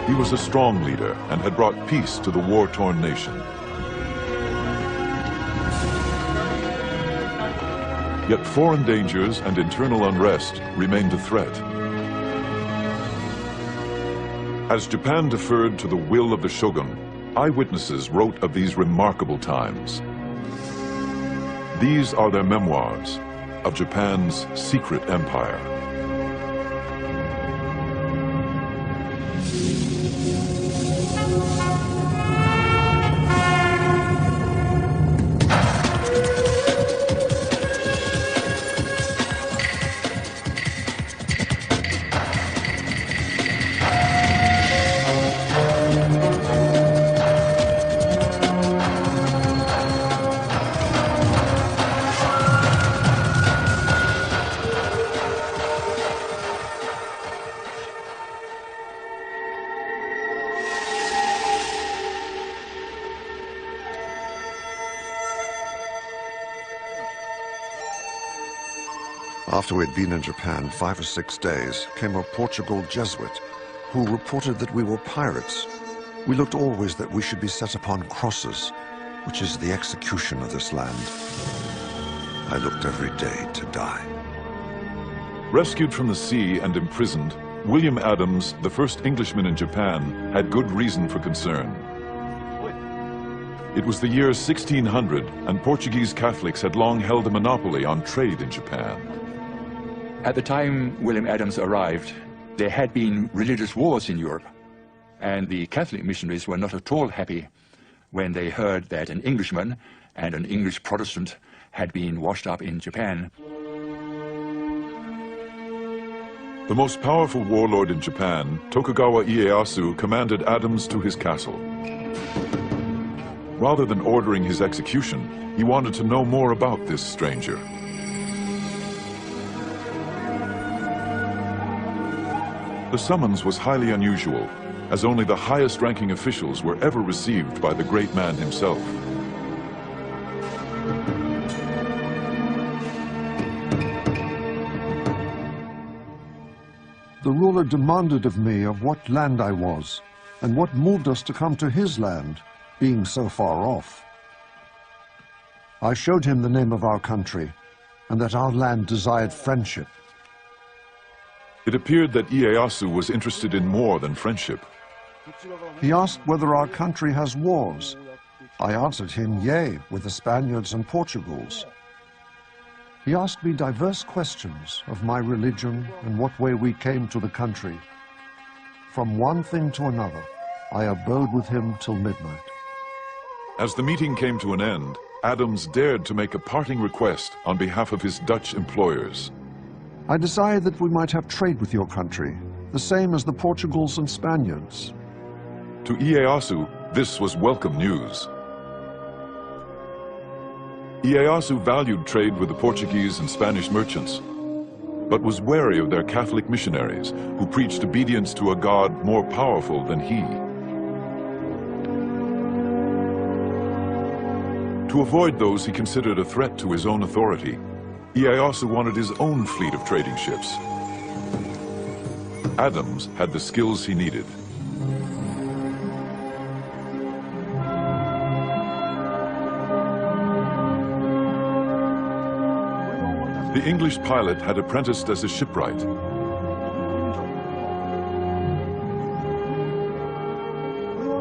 He was a strong leader and had brought peace to the war-torn nation. Yet foreign dangers and internal unrest remained a threat. As Japan deferred to the will of the shogun, eyewitnesses wrote of these remarkable times. These are their memoirs of Japan's secret empire. After we'd been in Japan 5 or 6 days, came a Portugal Jesuit who reported that we were pirates. We looked always that we should be set upon crosses, which is the execution of this land. I looked every day to die. Rescued from the sea and imprisoned, William Adams, the first Englishman in Japan, had good reason for concern. It was the year 1600, and Portuguese Catholics had long held a monopoly on trade in Japan. At the time William Adams arrived, there had been religious wars in Europe, and the Catholic missionaries were not at all happy when they heard that an Englishman and an English Protestant had been washed up in Japan. The most powerful warlord in Japan, Tokugawa Ieyasu, commanded Adams to his castle. Rather than ordering his execution, he wanted to know more about this stranger. The summons was highly unusual, as only the highest-ranking officials were ever received by the great man himself. The ruler demanded of me of what land I was, and what moved us to come to his land, being so far off. I showed him the name of our country, and that our land desired friendship. It appeared that Ieyasu was interested in more than friendship. He asked whether our country has wars. I answered him, yea, with the Spaniards and Portugals. He asked me diverse questions of my religion and what way we came to the country. From one thing to another, I abode with him till midnight. As the meeting came to an end, Adams dared to make a parting request on behalf of his Dutch employers. I desired that we might have trade with your country, the same as the Portugals and Spaniards. To Ieyasu, this was welcome news. Ieyasu valued trade with the Portuguese and Spanish merchants, but was wary of their Catholic missionaries, who preached obedience to a God more powerful than he. To avoid those he considered a threat to his own authority, Ieyasu wanted his own fleet of trading ships. Adams had the skills he needed. The English pilot had apprenticed as a shipwright.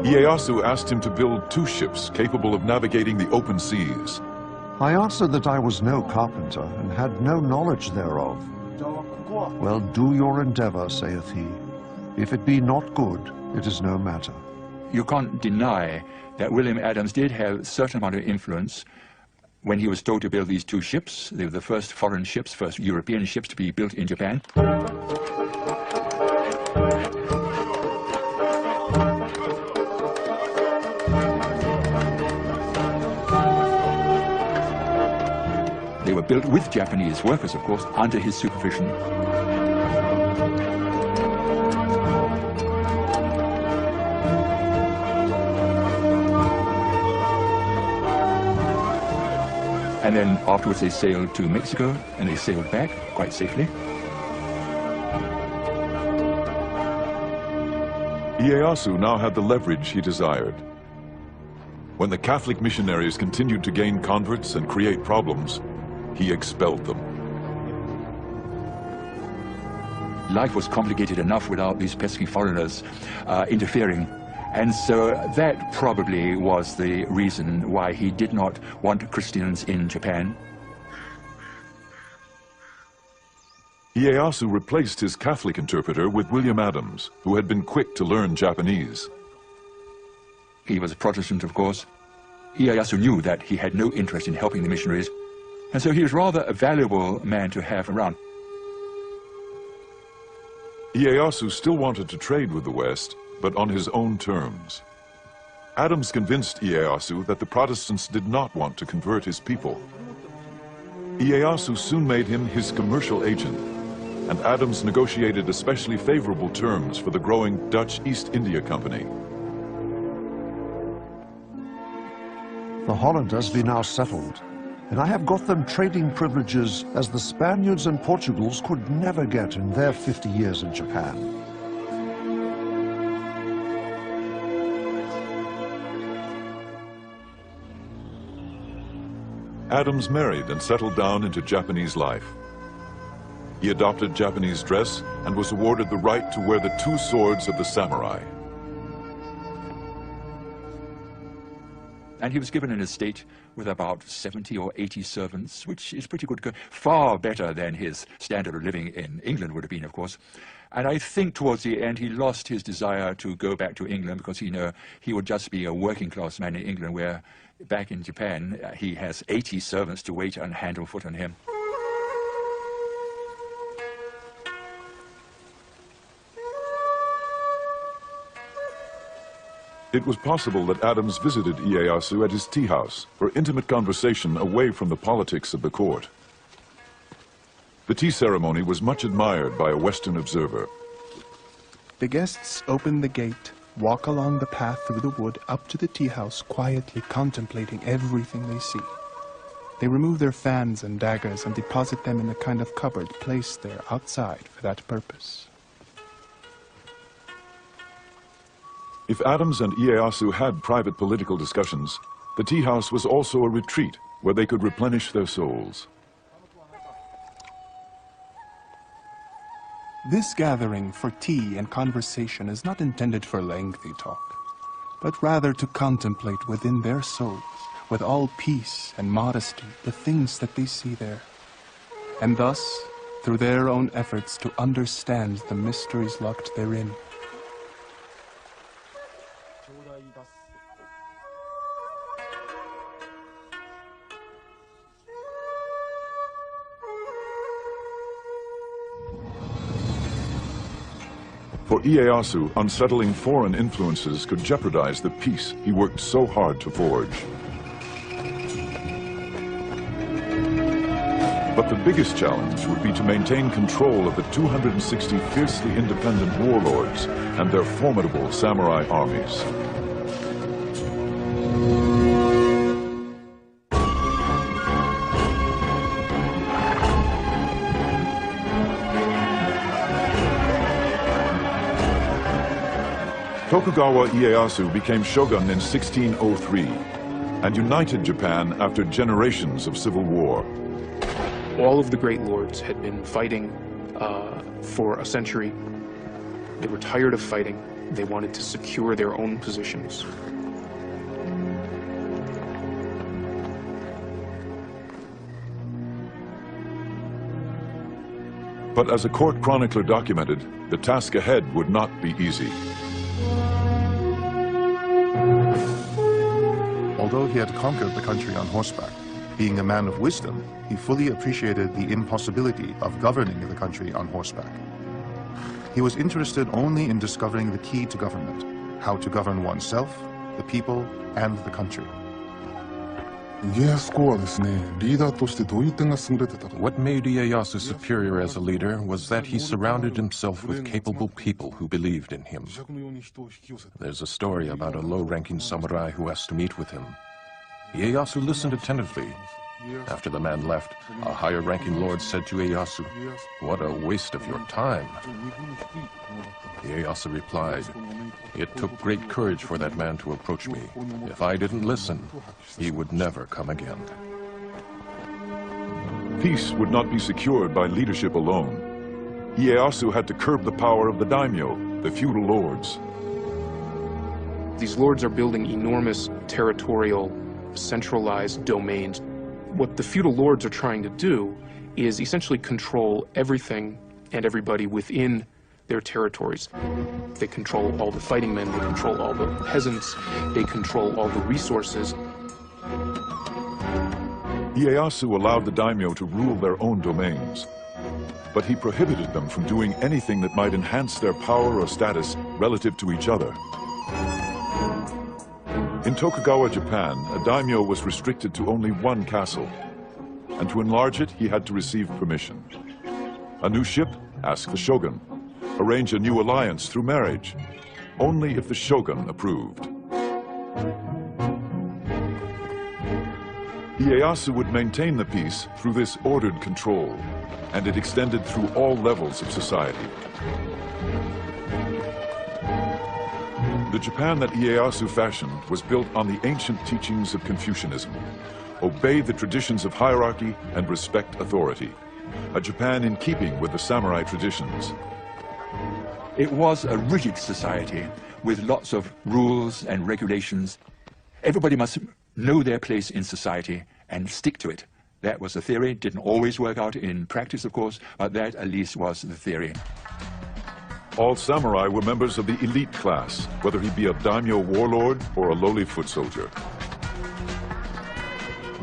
Ieyasu asked him to build 2 ships capable of navigating the open seas. I answered that I was no carpenter and had no knowledge thereof. Well, do your endeavor, saith he. If it be not good, it is no matter. You can't deny that William Adams did have a certain amount of influence when he was told to build these two ships. They were the first foreign ships, first European ships to be built in Japan. They were built with Japanese workers, of course, under his supervision. And then afterwards they sailed to Mexico, and they sailed back quite safely. Ieyasu now had the leverage he desired. When the Catholic missionaries continued to gain converts and create problems, he expelled them. Life was complicated enough without these pesky foreigners interfering. And so that probably was the reason why he did not want Christians in Japan. Ieyasu replaced his Catholic interpreter with William Adams, who had been quick to learn Japanese. He was a Protestant, of course. Ieyasu knew that he had no interest in helping the missionaries, and so he was rather a valuable man to have around. Ieyasu still wanted to trade with the West, but on his own terms. Adams convinced Ieyasu that the Protestants did not want to convert his people. Ieyasu soon made him his commercial agent, and Adams negotiated especially favorable terms for the growing Dutch East India Company. The Hollanders be now settled, and I have got them trading privileges as the Spaniards and Portugals could never get in their 50 years in Japan. Adams married and settled down into Japanese life. He adopted Japanese dress and was awarded the right to wear the two swords of the samurai. And he was given an estate with about 70 or 80 servants, which is pretty good, far better than his standard of living in England would have been, of course. And I think towards the end he lost his desire to go back to England, because he would just be a working class man in England, where back in Japan he has 80 servants to wait and hand or foot on him. It was possible that Adams visited Ieyasu at his tea house for intimate conversation away from the politics of the court. The tea ceremony was much admired by a Western observer. The guests open the gate, walk along the path through the wood up to the tea house, quietly contemplating everything they see. They remove their fans and daggers and deposit them in a kind of cupboard placed there outside for that purpose. If Adams and Ieyasu had private political discussions, the tea house was also a retreat where they could replenish their souls. This gathering for tea and conversation is not intended for lengthy talk, but rather to contemplate within their souls, with all peace and modesty, the things that they see there, and thus, through their own efforts, to understand the mysteries locked therein. For Ieyasu, unsettling foreign influences could jeopardize the peace he worked so hard to forge. But the biggest challenge would be to maintain control of the 260 fiercely independent warlords and their formidable samurai armies. Tokugawa Ieyasu became shogun in 1603 and united Japan after generations of civil war. All of the great lords had been fighting for a century. They were tired of fighting. They wanted to secure their own positions. But as a court chronicler documented, the task ahead would not be easy. Although he had conquered the country on horseback, being a man of wisdom, he fully appreciated the impossibility of governing the country on horseback. He was interested only in discovering the key to government, how to govern oneself, the people, and the country. What made Ieyasu superior as a leader was that he surrounded himself with capable people who believed in him. There's a story about a low-ranking samurai who asked to meet with him. Ieyasu listened attentively. After the man left, a higher-ranking lord said to Ieyasu, "What a waste of your time." Ieyasu replied, "It took great courage for that man to approach me. If I didn't listen, he would never come again." Peace would not be secured by leadership alone. Ieyasu had to curb the power of the daimyo, the feudal lords. These lords are building enormous territorial, centralized domains. What the feudal lords are trying to do is essentially control everything and everybody within their territories. They control all the fighting men, they control all the peasants, they control all the resources. Ieyasu allowed the daimyo to rule their own domains, but he prohibited them from doing anything that might enhance their power or status relative to each other. In Tokugawa, Japan, a daimyo was restricted to only one castle, and to enlarge it, he had to receive permission. A new ship? Ask the shogun. Arrange a new alliance through marriage, only if the shogun approved. Ieyasu would maintain the peace through this ordered control, and it extended through all levels of society. The Japan that Ieyasu fashioned was built on the ancient teachings of Confucianism. Obey the traditions of hierarchy and respect authority. A Japan in keeping with the samurai traditions. It was a rigid society with lots of rules and regulations. Everybody must know their place in society and stick to it. That was the theory. It didn't always work out in practice, of course, but that at least was the theory. All samurai were members of the elite class, whether he be a daimyo warlord or a lowly foot soldier.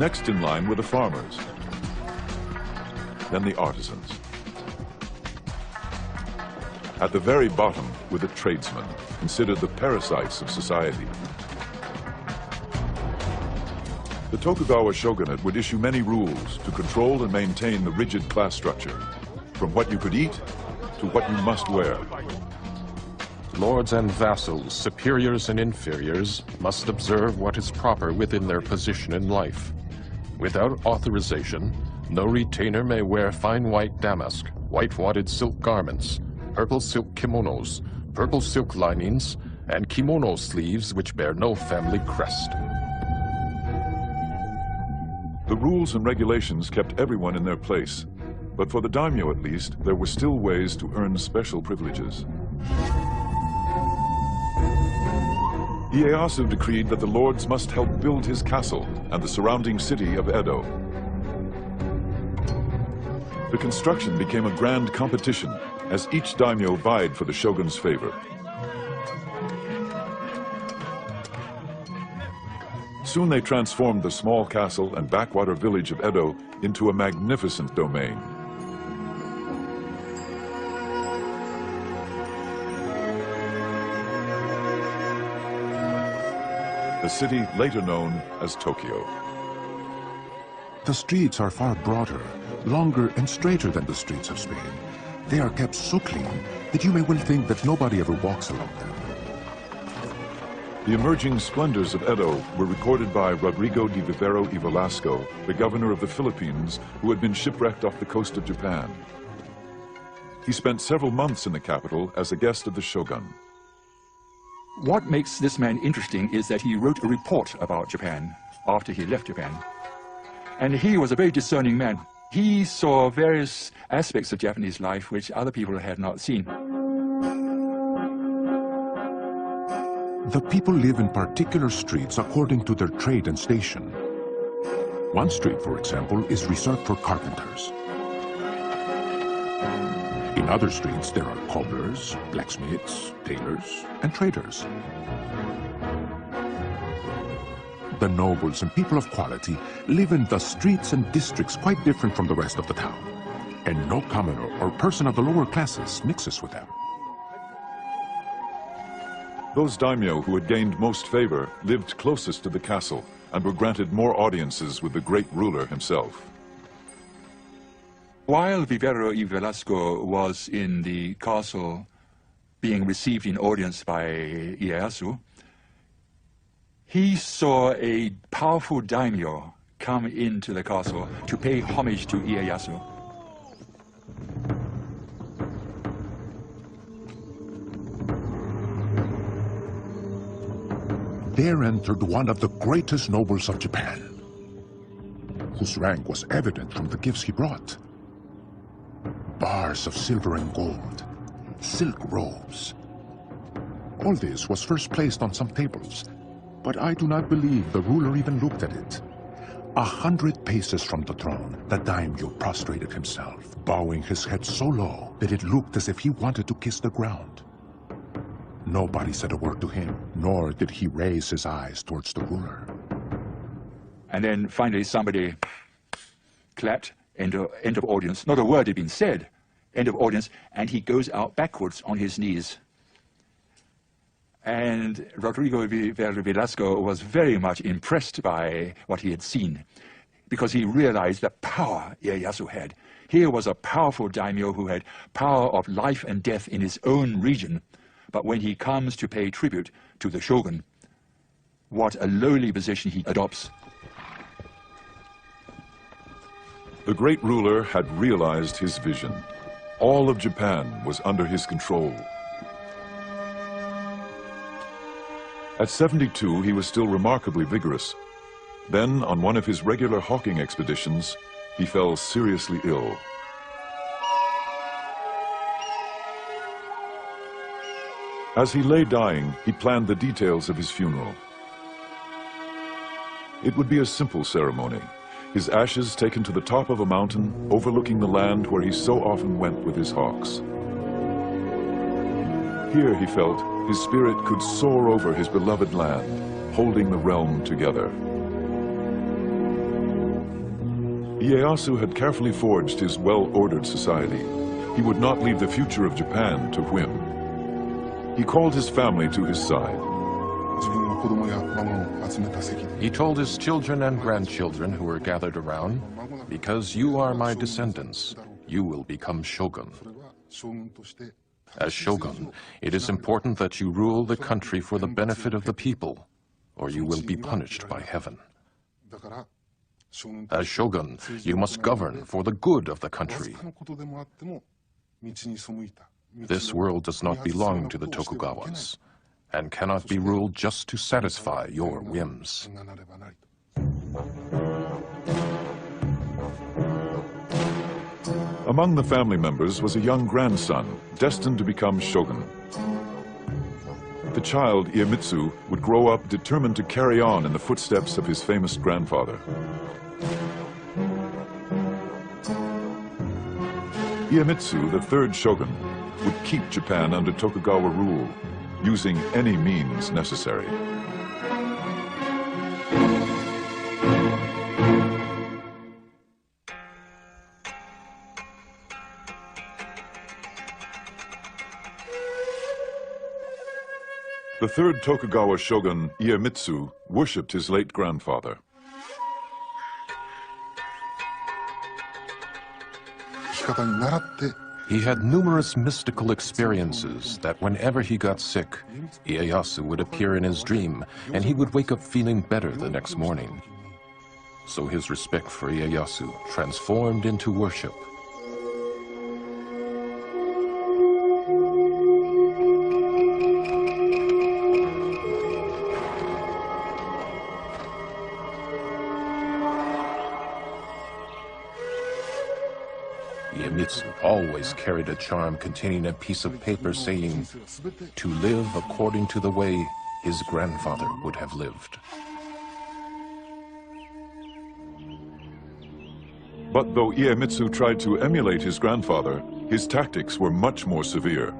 Next in line were the farmers, then the artisans. At the very bottom were the tradesmen, considered the parasites of society. The Tokugawa shogunate would issue many rules to control and maintain the rigid class structure, from what you could eat to what you must wear. Lords and vassals, superiors and inferiors, must observe what is proper within their position in life. Without authorization, no retainer may wear fine white damask, white wadded silk garments, purple silk kimonos, purple silk linings, and kimono sleeves which bear no family crest. The rules and regulations kept everyone in their place, but for the daimyo at least, there were still ways to earn special privileges. Ieyasu decreed that the lords must help build his castle and the surrounding city of Edo. The construction became a grand competition as each daimyo vied for the shogun's favor. Soon they transformed the small castle and backwater village of Edo into a magnificent domain. The city later known as Tokyo. The streets are far broader, longer and straighter than the streets of Spain. They are kept so clean that you may well think that nobody ever walks along them. The emerging splendors of Edo were recorded by Rodrigo de Vivero y Velasco, the governor of the Philippines, who had been shipwrecked off the coast of Japan. He spent several months in the capital as a guest of the shogun. What makes this man interesting is that he wrote a report about Japan after he left Japan. And he was a very discerning man. He saw various aspects of Japanese life which other people had not seen. The people live in particular streets according to their trade and station. One street, for example, is reserved for carpenters. In other streets, there are cobblers, blacksmiths, tailors, and traders. The nobles and people of quality live in the streets and districts quite different from the rest of the town, and no commoner or person of the lower classes mixes with them. Those daimyo who had gained most favor lived closest to the castle and were granted more audiences with the great ruler himself. While Vivero y Velasco was in the castle being received in audience by Ieyasu, he saw a powerful daimyo come into the castle to pay homage to Ieyasu. There entered one of the greatest nobles of Japan, whose rank was evident from the gifts he brought. Bars of silver and gold, silk robes. All this was first placed on some tables, but I do not believe the ruler even looked at it. 100 paces from the throne, the daimyo prostrated himself, bowing his head so low that it looked as if he wanted to kiss the ground. Nobody said a word to him, nor did he raise his eyes towards the ruler. And then finally somebody clapped, end of audience. Not a word had been said, end of audience, and he goes out backwards on his knees. And Rodrigo Velasco was very much impressed by what he had seen, because he realized the power Ieyasu had. Here was a powerful daimyo who had power of life and death in his own region. But when he comes to pay tribute to the shogun, what a lowly position he adopts. The great ruler had realized his vision. All of Japan was under his control. At 72, he was still remarkably vigorous. Then, on one of his regular hawking expeditions, he fell seriously ill. As he lay dying, he planned the details of his funeral. It would be a simple ceremony, his ashes taken to the top of a mountain overlooking the land where he so often went with his hawks. Here, he felt, his spirit could soar over his beloved land, holding the realm together. Ieyasu had carefully forged his well-ordered society. He would not leave the future of Japan to whim. He called his family to his side. He told his children and grandchildren who were gathered around, "Because you are my descendants, you will become shogun. As shogun, it is important that you rule the country for the benefit of the people, or you will be punished by heaven. As shogun, you must govern for the good of the country. This world does not belong to the Tokugawas, and cannot be ruled just to satisfy your whims." Among the family members was a young grandson, destined to become shogun. The child, Iemitsu, would grow up determined to carry on in the footsteps of his famous grandfather. Iemitsu, the third shogun, would keep Japan under Tokugawa rule, using any means necessary. The third Tokugawa shogun, Iemitsu, worshipped his late grandfather. He had numerous mystical experiences that whenever he got sick, Ieyasu would appear in his dream, and he would wake up feeling better the next morning. So his respect for Ieyasu transformed into worship. Iemitsu always carried a charm containing a piece of paper saying, "To live according to the way his grandfather would have lived." But though Iemitsu tried to emulate his grandfather, His tactics were much more severe.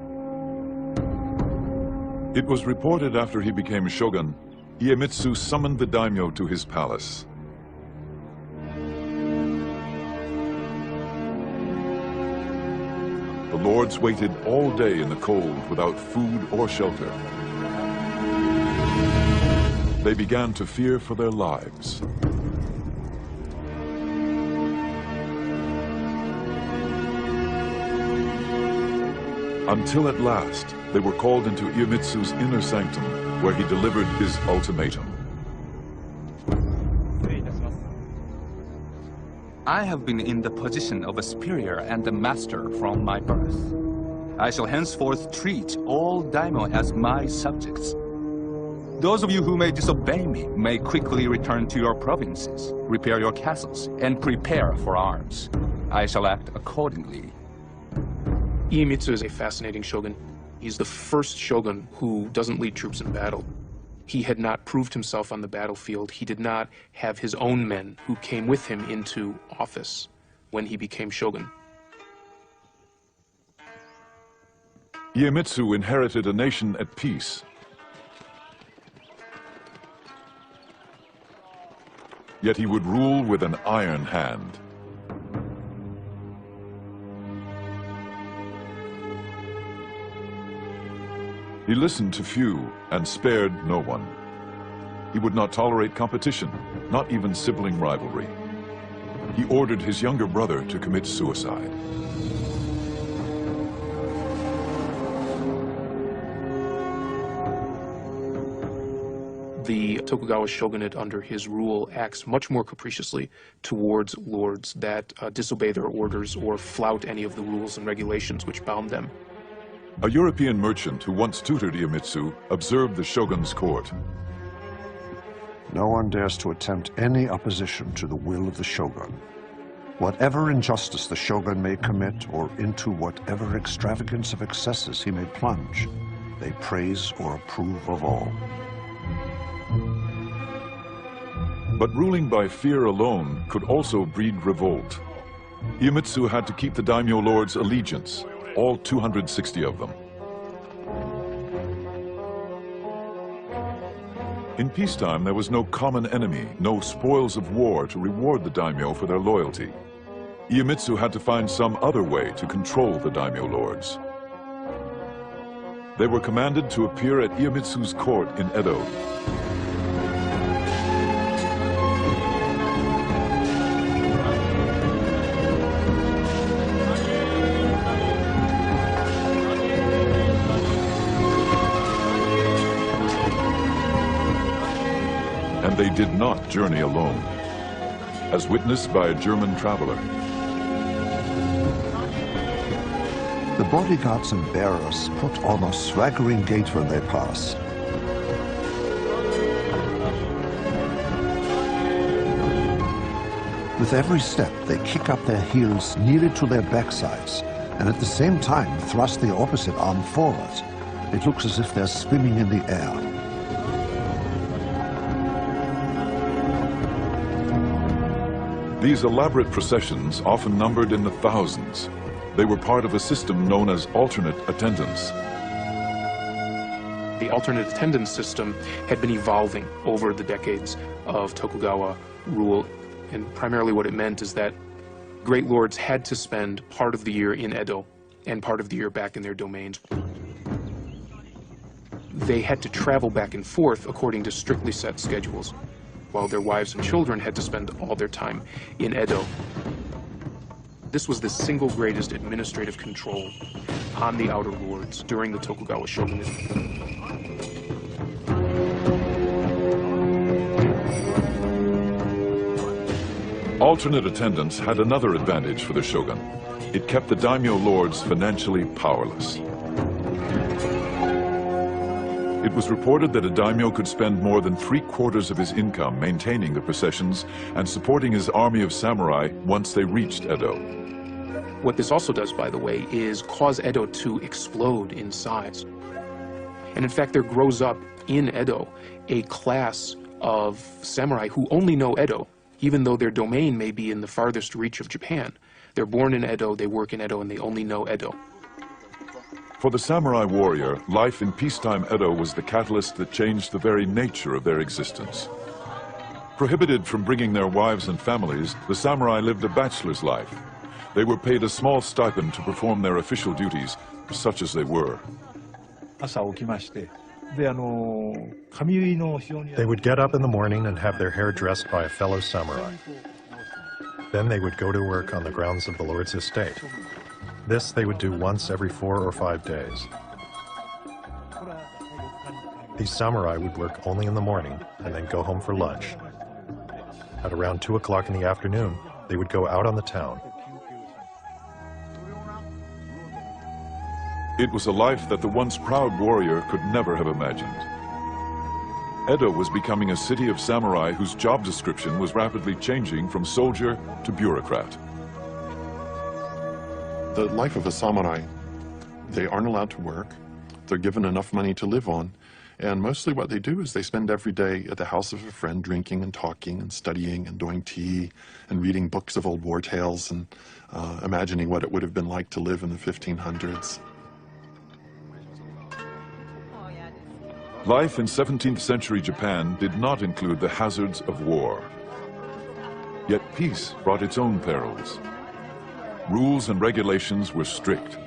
It was reported after he became shogun, Iemitsu summoned the daimyo to his palace. The lords waited all day in the cold without food or shelter. They began to fear for their lives. Until at last, they were called into Iemitsu's inner sanctum, where he delivered his ultimatum. I have been in the position of a superior and a master from my birth. I shall henceforth treat all daimyo as my subjects. Those of you who may disobey me may quickly return to your provinces, repair your castles, and prepare for arms. I shall act accordingly. Iemitsu is a fascinating shogun. He's the first shogun who doesn't lead troops in battle. He had not proved himself on the battlefield. He did not have his own men who came with him into office when he became shogun. Iemitsu inherited a nation at peace. Yet he would rule with an iron hand. He listened to few and spared no one. He would not tolerate competition, not even sibling rivalry. He ordered his younger brother to commit suicide. The Tokugawa shogunate under his rule acts much more capriciously towards lords that disobey their orders or flout any of the rules and regulations which bound them. A European merchant who once tutored Iemitsu observed the shogun's court. No one dares to attempt any opposition to the will of the shogun. Whatever injustice the shogun may commit, or into whatever extravagance of excesses he may plunge, they praise or approve of all. But ruling by fear alone could also breed revolt. Iemitsu had to keep the daimyo lords' allegiance, all 260 of them. In peacetime, there was no common enemy, no spoils of war to reward the daimyo for their loyalty. Iemitsu had to find some other way to control the daimyo lords. They were commanded to appear at Iemitsu's court in Edo. And they did not journey alone, as witnessed by a German traveler. The bodyguards and bearers put on a swaggering gait when they pass. With every step, they kick up their heels nearly to their backsides, and at the same time thrust the opposite arm forward. It looks as if they're swimming in the air. These elaborate processions often numbered in the thousands. They were part of a system known as alternate attendance. The alternate attendance system had been evolving over the decades of Tokugawa rule, and primarily what it meant is that great lords had to spend part of the year in Edo and part of the year back in their domains. They had to travel back and forth according to strictly set schedules, while their wives and children had to spend all their time in Edo. This was the single greatest administrative control on the outer lords during the Tokugawa shogunate. Alternate attendance had another advantage for the shogun. It kept the daimyo lords financially powerless. It was reported that a daimyo could spend more than 3/4 of his income maintaining the processions and supporting his army of samurai once they reached Edo. What this also does, by the way, is cause Edo to explode in size. And in fact, there grows up in Edo a class of samurai who only know Edo even though their domain may be in the farthest reach of Japan. They're born in Edo, they work in Edo, and they only know Edo. For the samurai warrior, life in peacetime Edo was the catalyst that changed the very nature of their existence. Prohibited from bringing their wives and families, the samurai lived a bachelor's life. They were paid a small stipend to perform their official duties, such as they were. They would get up in the morning and have their hair dressed by a fellow samurai. Then they would go to work on the grounds of the lord's estate. This they would do once every 4 or 5 days. These samurai would work only in the morning and then go home for lunch. At around 2 o'clock in the afternoon, they would go out on the town. It was a life that the once proud warrior could never have imagined. Edo was becoming a city of samurai whose job description was rapidly changing from soldier to bureaucrat. The life of a samurai, they aren't allowed to work. They're given enough money to live on. And mostly what they do is they spend every day at the house of a friend drinking and talking and studying and doing tea and reading books of old war tales and imagining what it would have been like to live in the 1500s. Life in 17th century Japan did not include the hazards of war. Yet peace brought its own perils. Rules and regulations were strict,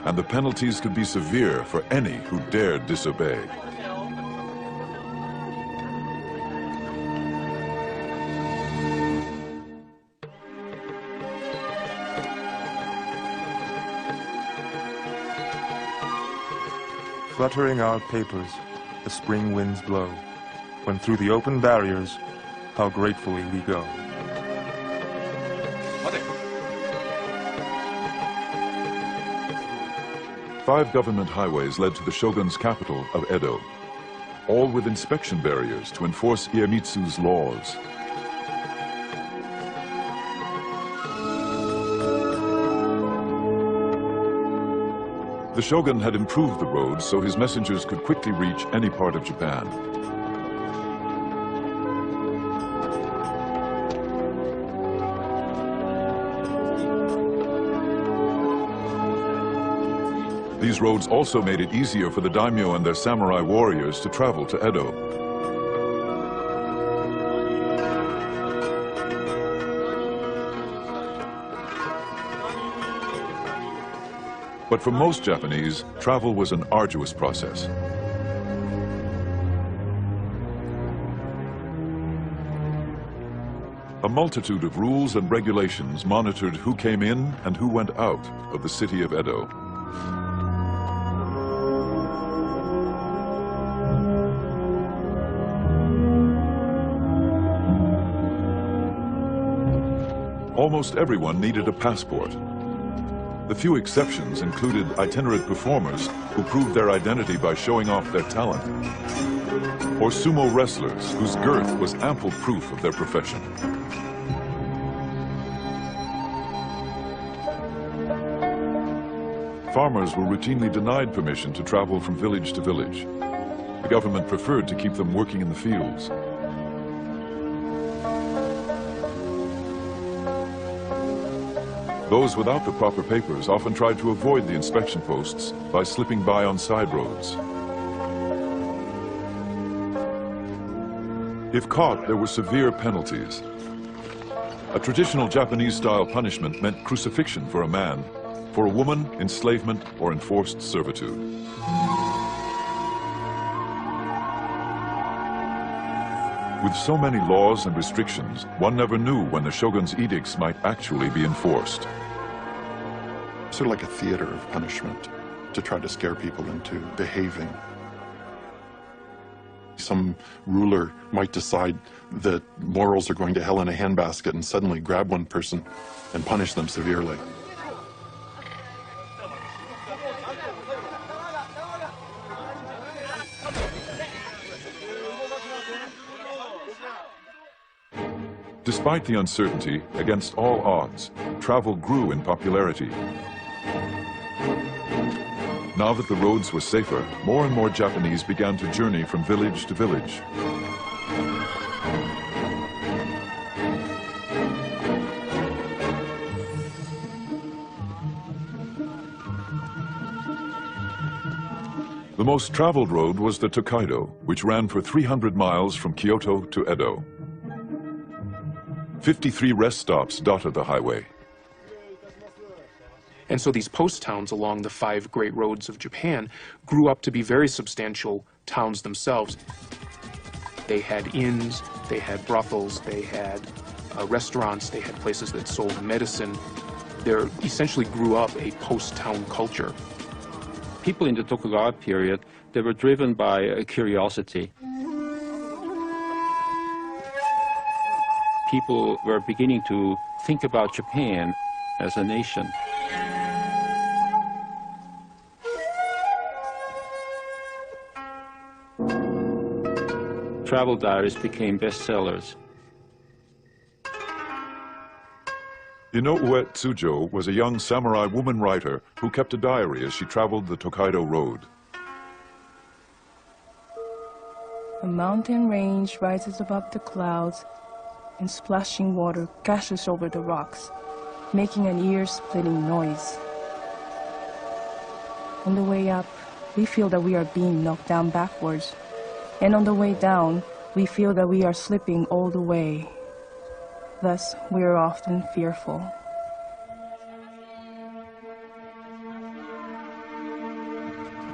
and the penalties could be severe for any who dared disobey. Fluttering our papers, the spring winds blow, when through the open barriers, how gratefully we go. Five government highways led to the shogun's capital of Edo, all with inspection barriers to enforce Iemitsu's laws. The shogun had improved the roads so his messengers could quickly reach any part of Japan. These roads also made it easier for the daimyo and their samurai warriors to travel to Edo. But for most Japanese, travel was an arduous process. A multitude of rules and regulations monitored who came in and who went out of the city of Edo. Almost everyone needed a passport. The few exceptions included itinerant performers who proved their identity by showing off their talent, or sumo wrestlers whose girth was ample proof of their profession. Farmers were routinely denied permission to travel from village to village. The government preferred to keep them working in the fields. Those without the proper papers often tried to avoid the inspection posts by slipping by on side roads. If caught, there were severe penalties. A traditional Japanese-style punishment meant crucifixion for a man, for a woman, enslavement or enforced servitude. With so many laws and restrictions, one never knew when the shogun's edicts might actually be enforced. Sort of like a theater of punishment to try to scare people into behaving. Some ruler might decide that morals are going to hell in a handbasket and suddenly grab one person and punish them severely. Despite the uncertainty, against all odds, travel grew in popularity. Now that the roads were safer, more and more Japanese began to journey from village to village. The most traveled road was the Tokaido, which ran for 300 miles from Kyoto to Edo. 53 rest stops dotted the highway. And so these post towns along the 5 great roads of Japan grew up to be very substantial towns themselves. They had inns, they had brothels, they had restaurants, they had places that sold medicine. There essentially grew up a post-town culture. People in the Tokugawa period, they were driven by a curiosity. People were beginning to think about Japan as a nation. Travel diaries became bestsellers. Inoue Tsujo was a young samurai woman writer who kept a diary as she traveled the Tokaido Road. A mountain range rises above the clouds, and splashing water gashes over the rocks, making an ear-splitting noise. On the way up, we feel that we are being knocked down backwards, and on the way down, we feel that we are slipping all the way. Thus, we are often fearful.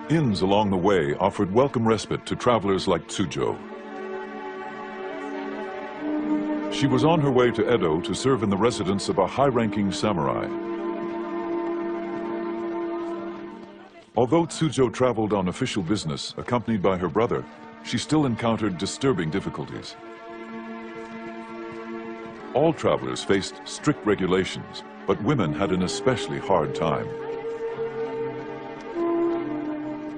Inns along the way offered welcome respite to travelers like Tsujo. She was on her way to Edo to serve in the residence of a high-ranking samurai. Although Tsujo traveled on official business, accompanied by her brother, she still encountered disturbing difficulties. All travelers faced strict regulations, but women had an especially hard time.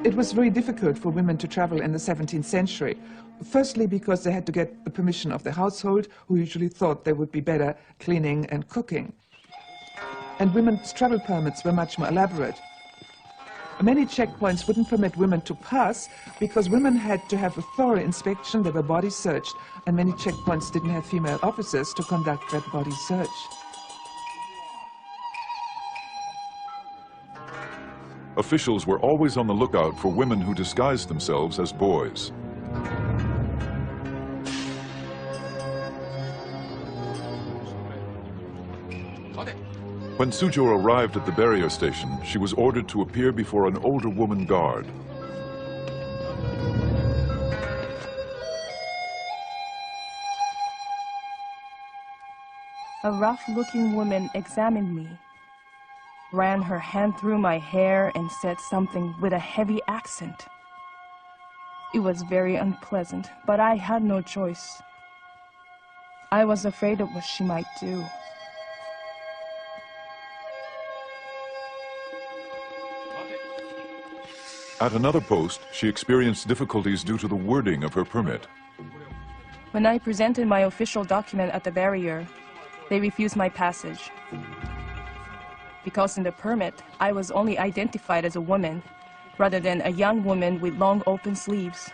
It was very difficult for women to travel in the 17th century. Firstly, because they had to get the permission of the household, who usually thought they would be better cleaning and cooking. And women's travel permits were much more elaborate. Many checkpoints wouldn't permit women to pass because women had to have a thorough inspection, they were body searched, and many checkpoints didn't have female officers to conduct that body search. Officials were always on the lookout for women who disguised themselves as boys. When Tsujo arrived at the barrier station, she was ordered to appear before an older woman guard. A rough-looking woman examined me, ran her hand through my hair and said something with a heavy accent. It was very unpleasant, but I had no choice. I was afraid of what she might do. At another post, she experienced difficulties due to the wording of her permit. When I presented my official document at the barrier, they refused my passage. Because in the permit, I was only identified as a woman, rather than a young woman with long open sleeves.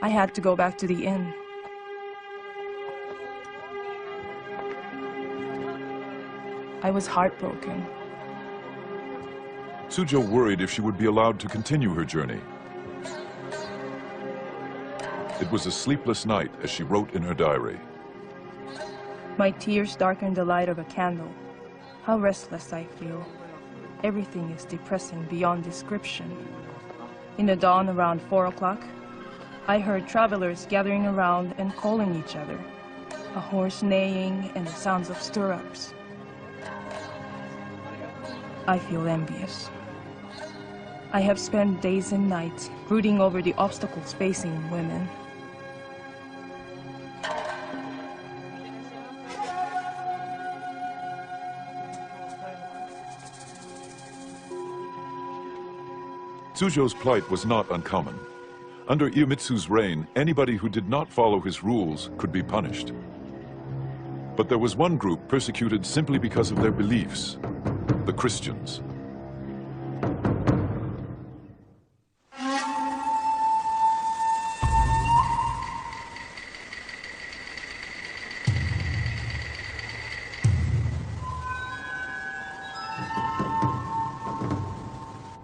I had to go back to the inn. I was heartbroken. Tsujo worried if she would be allowed to continue her journey. It was a sleepless night as she wrote in her diary. My tears darkened the light of a candle. How restless I feel. Everything is depressing beyond description. In the dawn around 4 o'clock, I heard travelers gathering around and calling each other. A horse neighing and the sounds of stirrups. I feel envious. I have spent days and nights brooding over the obstacles facing women. Tsujo's plight was not uncommon. Under Iemitsu's reign, anybody who did not follow his rules could be punished. But there was one group persecuted simply because of their beliefs: the Christians.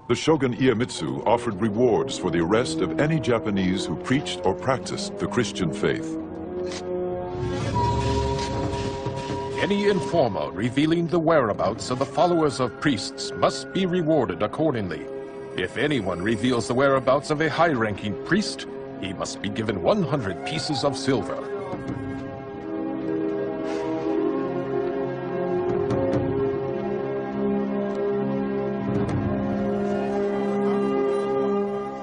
The shogun Iemitsu offered rewards for the arrest of any Japanese who preached or practiced the Christian faith. Any informer revealing the whereabouts of the followers of priests must be rewarded accordingly. If anyone reveals the whereabouts of a high-ranking priest, he must be given 100 pieces of silver.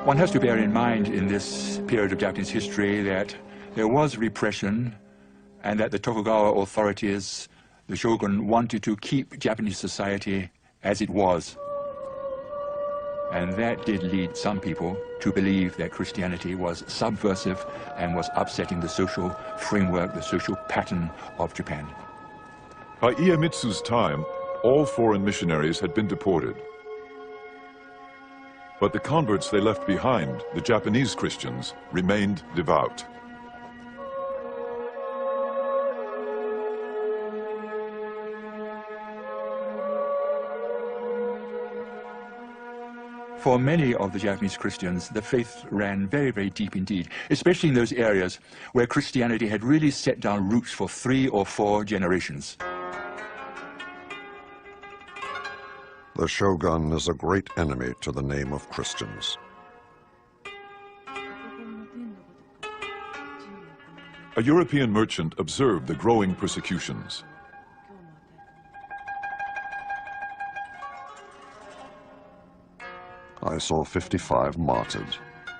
One has to bear in mind in this period of Japanese history that there was repression and that the Tokugawa authorities, the shogun, wanted to keep Japanese society as it was. And that did lead some people to believe that Christianity was subversive and was upsetting the social framework, the social pattern of Japan. By Iemitsu's time, all foreign missionaries had been deported. But the converts they left behind, the Japanese Christians, remained devout. For many of the Japanese Christians, the faith ran very, very deep indeed, especially in those areas where Christianity had really set down roots for 3 or 4 generations. The shogun is a great enemy to the name of Christians. A European merchant observed the growing persecutions. I saw 55 martyred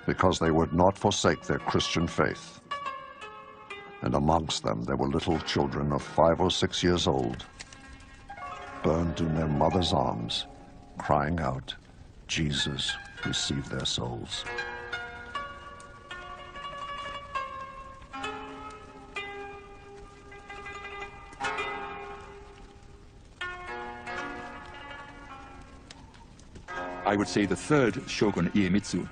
because they would not forsake their Christian faith. And amongst them there were little children of 5 or 6 years old, burned in their mother's arms, crying out, "Jesus, receive their souls." I would say the third shogun, Iemitsu,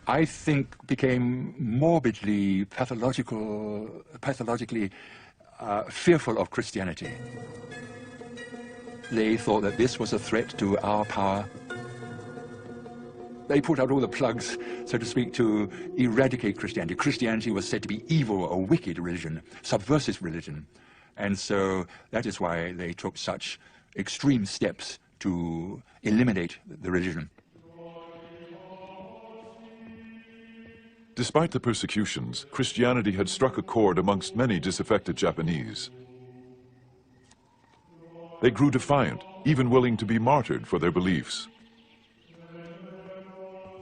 I think became morbidly, pathologically fearful of Christianity. They thought that this was a threat to our power. They put out all the plugs, so to speak, to eradicate Christianity. Christianity was said to be evil, a wicked religion, subversive religion. And so that is why they took such extreme steps to eliminate the religion. Despite the persecutions, Christianity had struck a chord amongst many disaffected Japanese. They grew defiant, even willing to be martyred for their beliefs.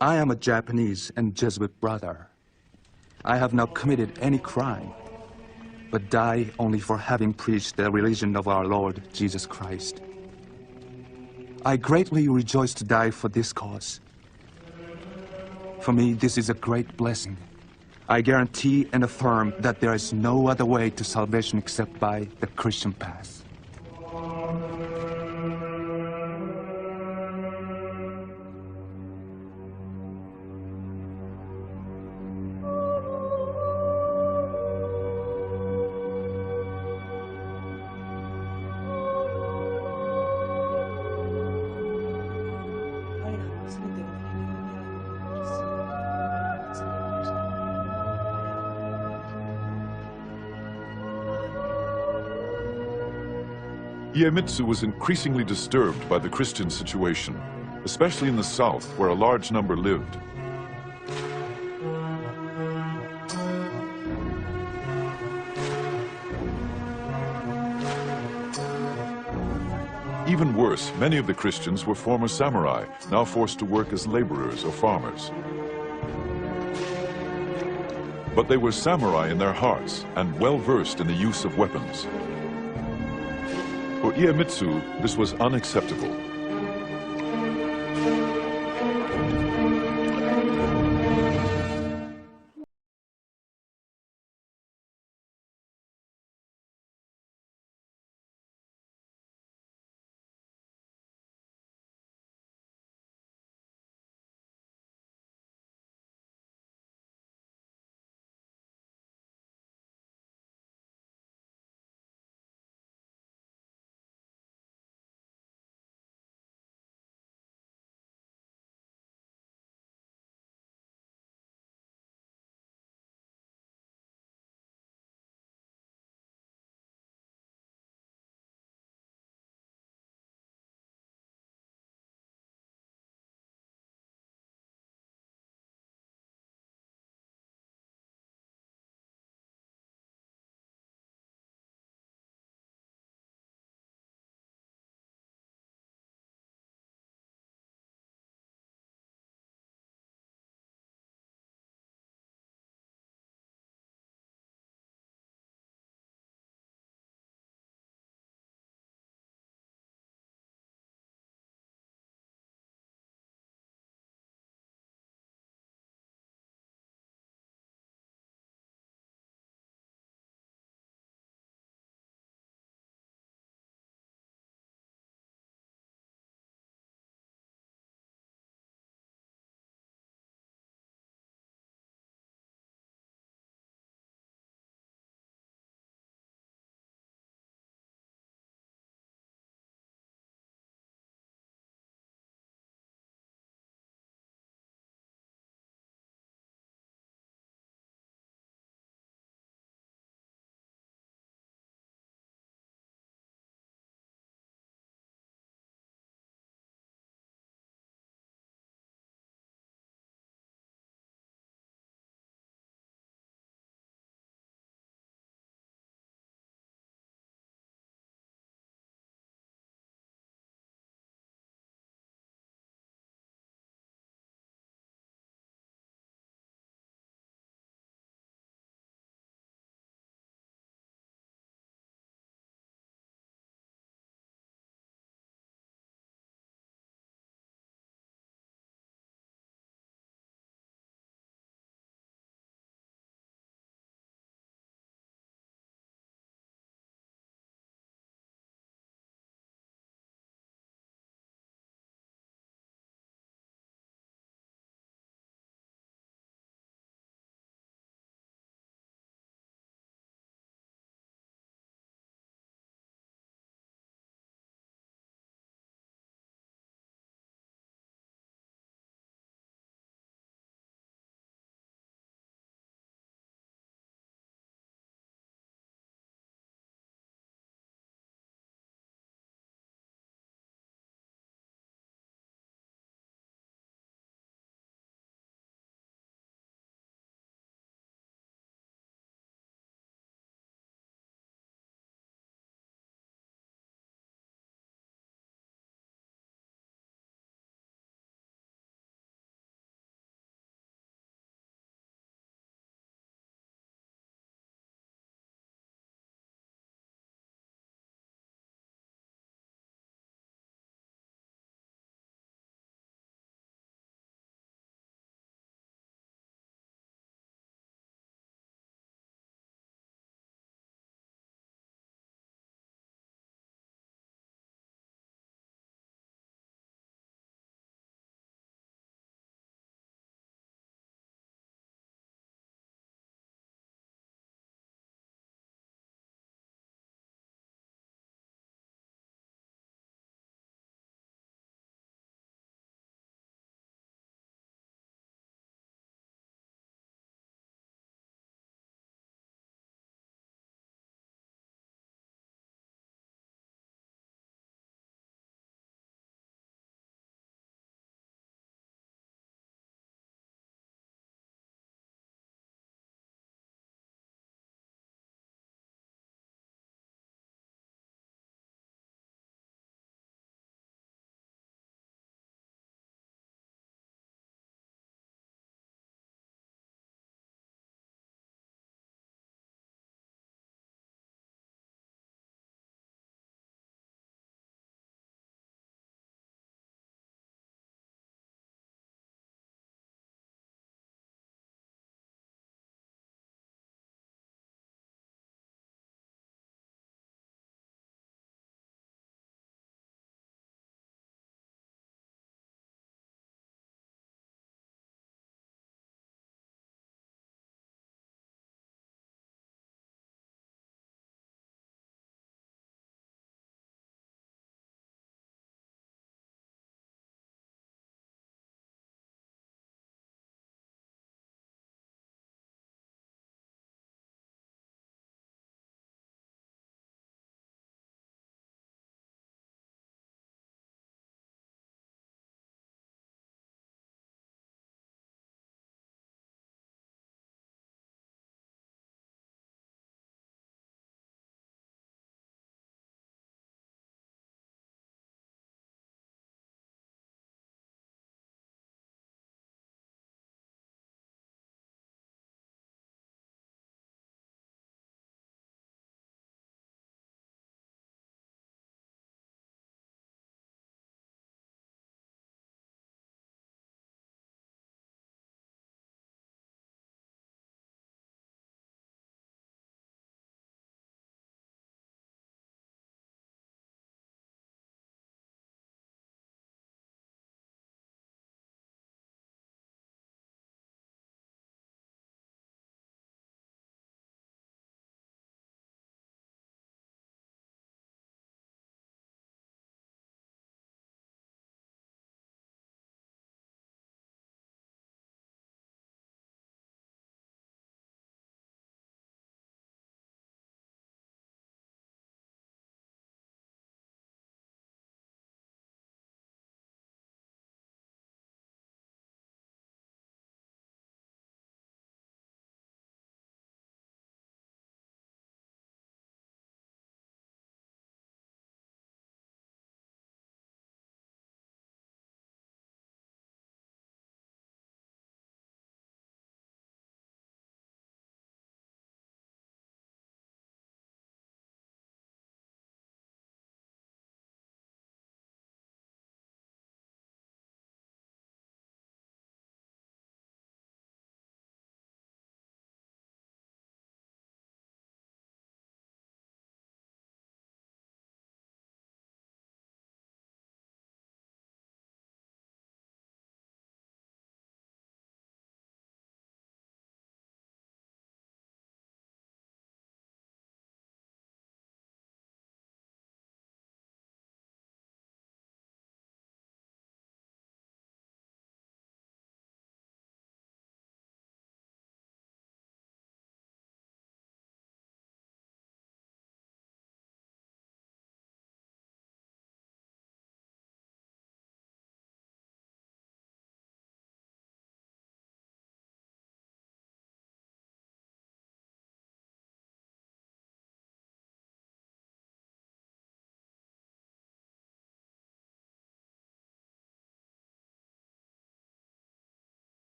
I am a Japanese and Jesuit brother. I have not committed any crime, but die only for having preached the religion of our Lord Jesus Christ. I greatly rejoice to die for this cause. For me, this is a great blessing. I guarantee and affirm that there is no other way to salvation except by the Christian path. Iemitsu was increasingly disturbed by the Christian situation, especially in the south, where a large number lived. Even worse, many of the Christians were former samurai, now forced to work as laborers or farmers. But they were samurai in their hearts and well-versed in the use of weapons. For Iemitsu, this was unacceptable.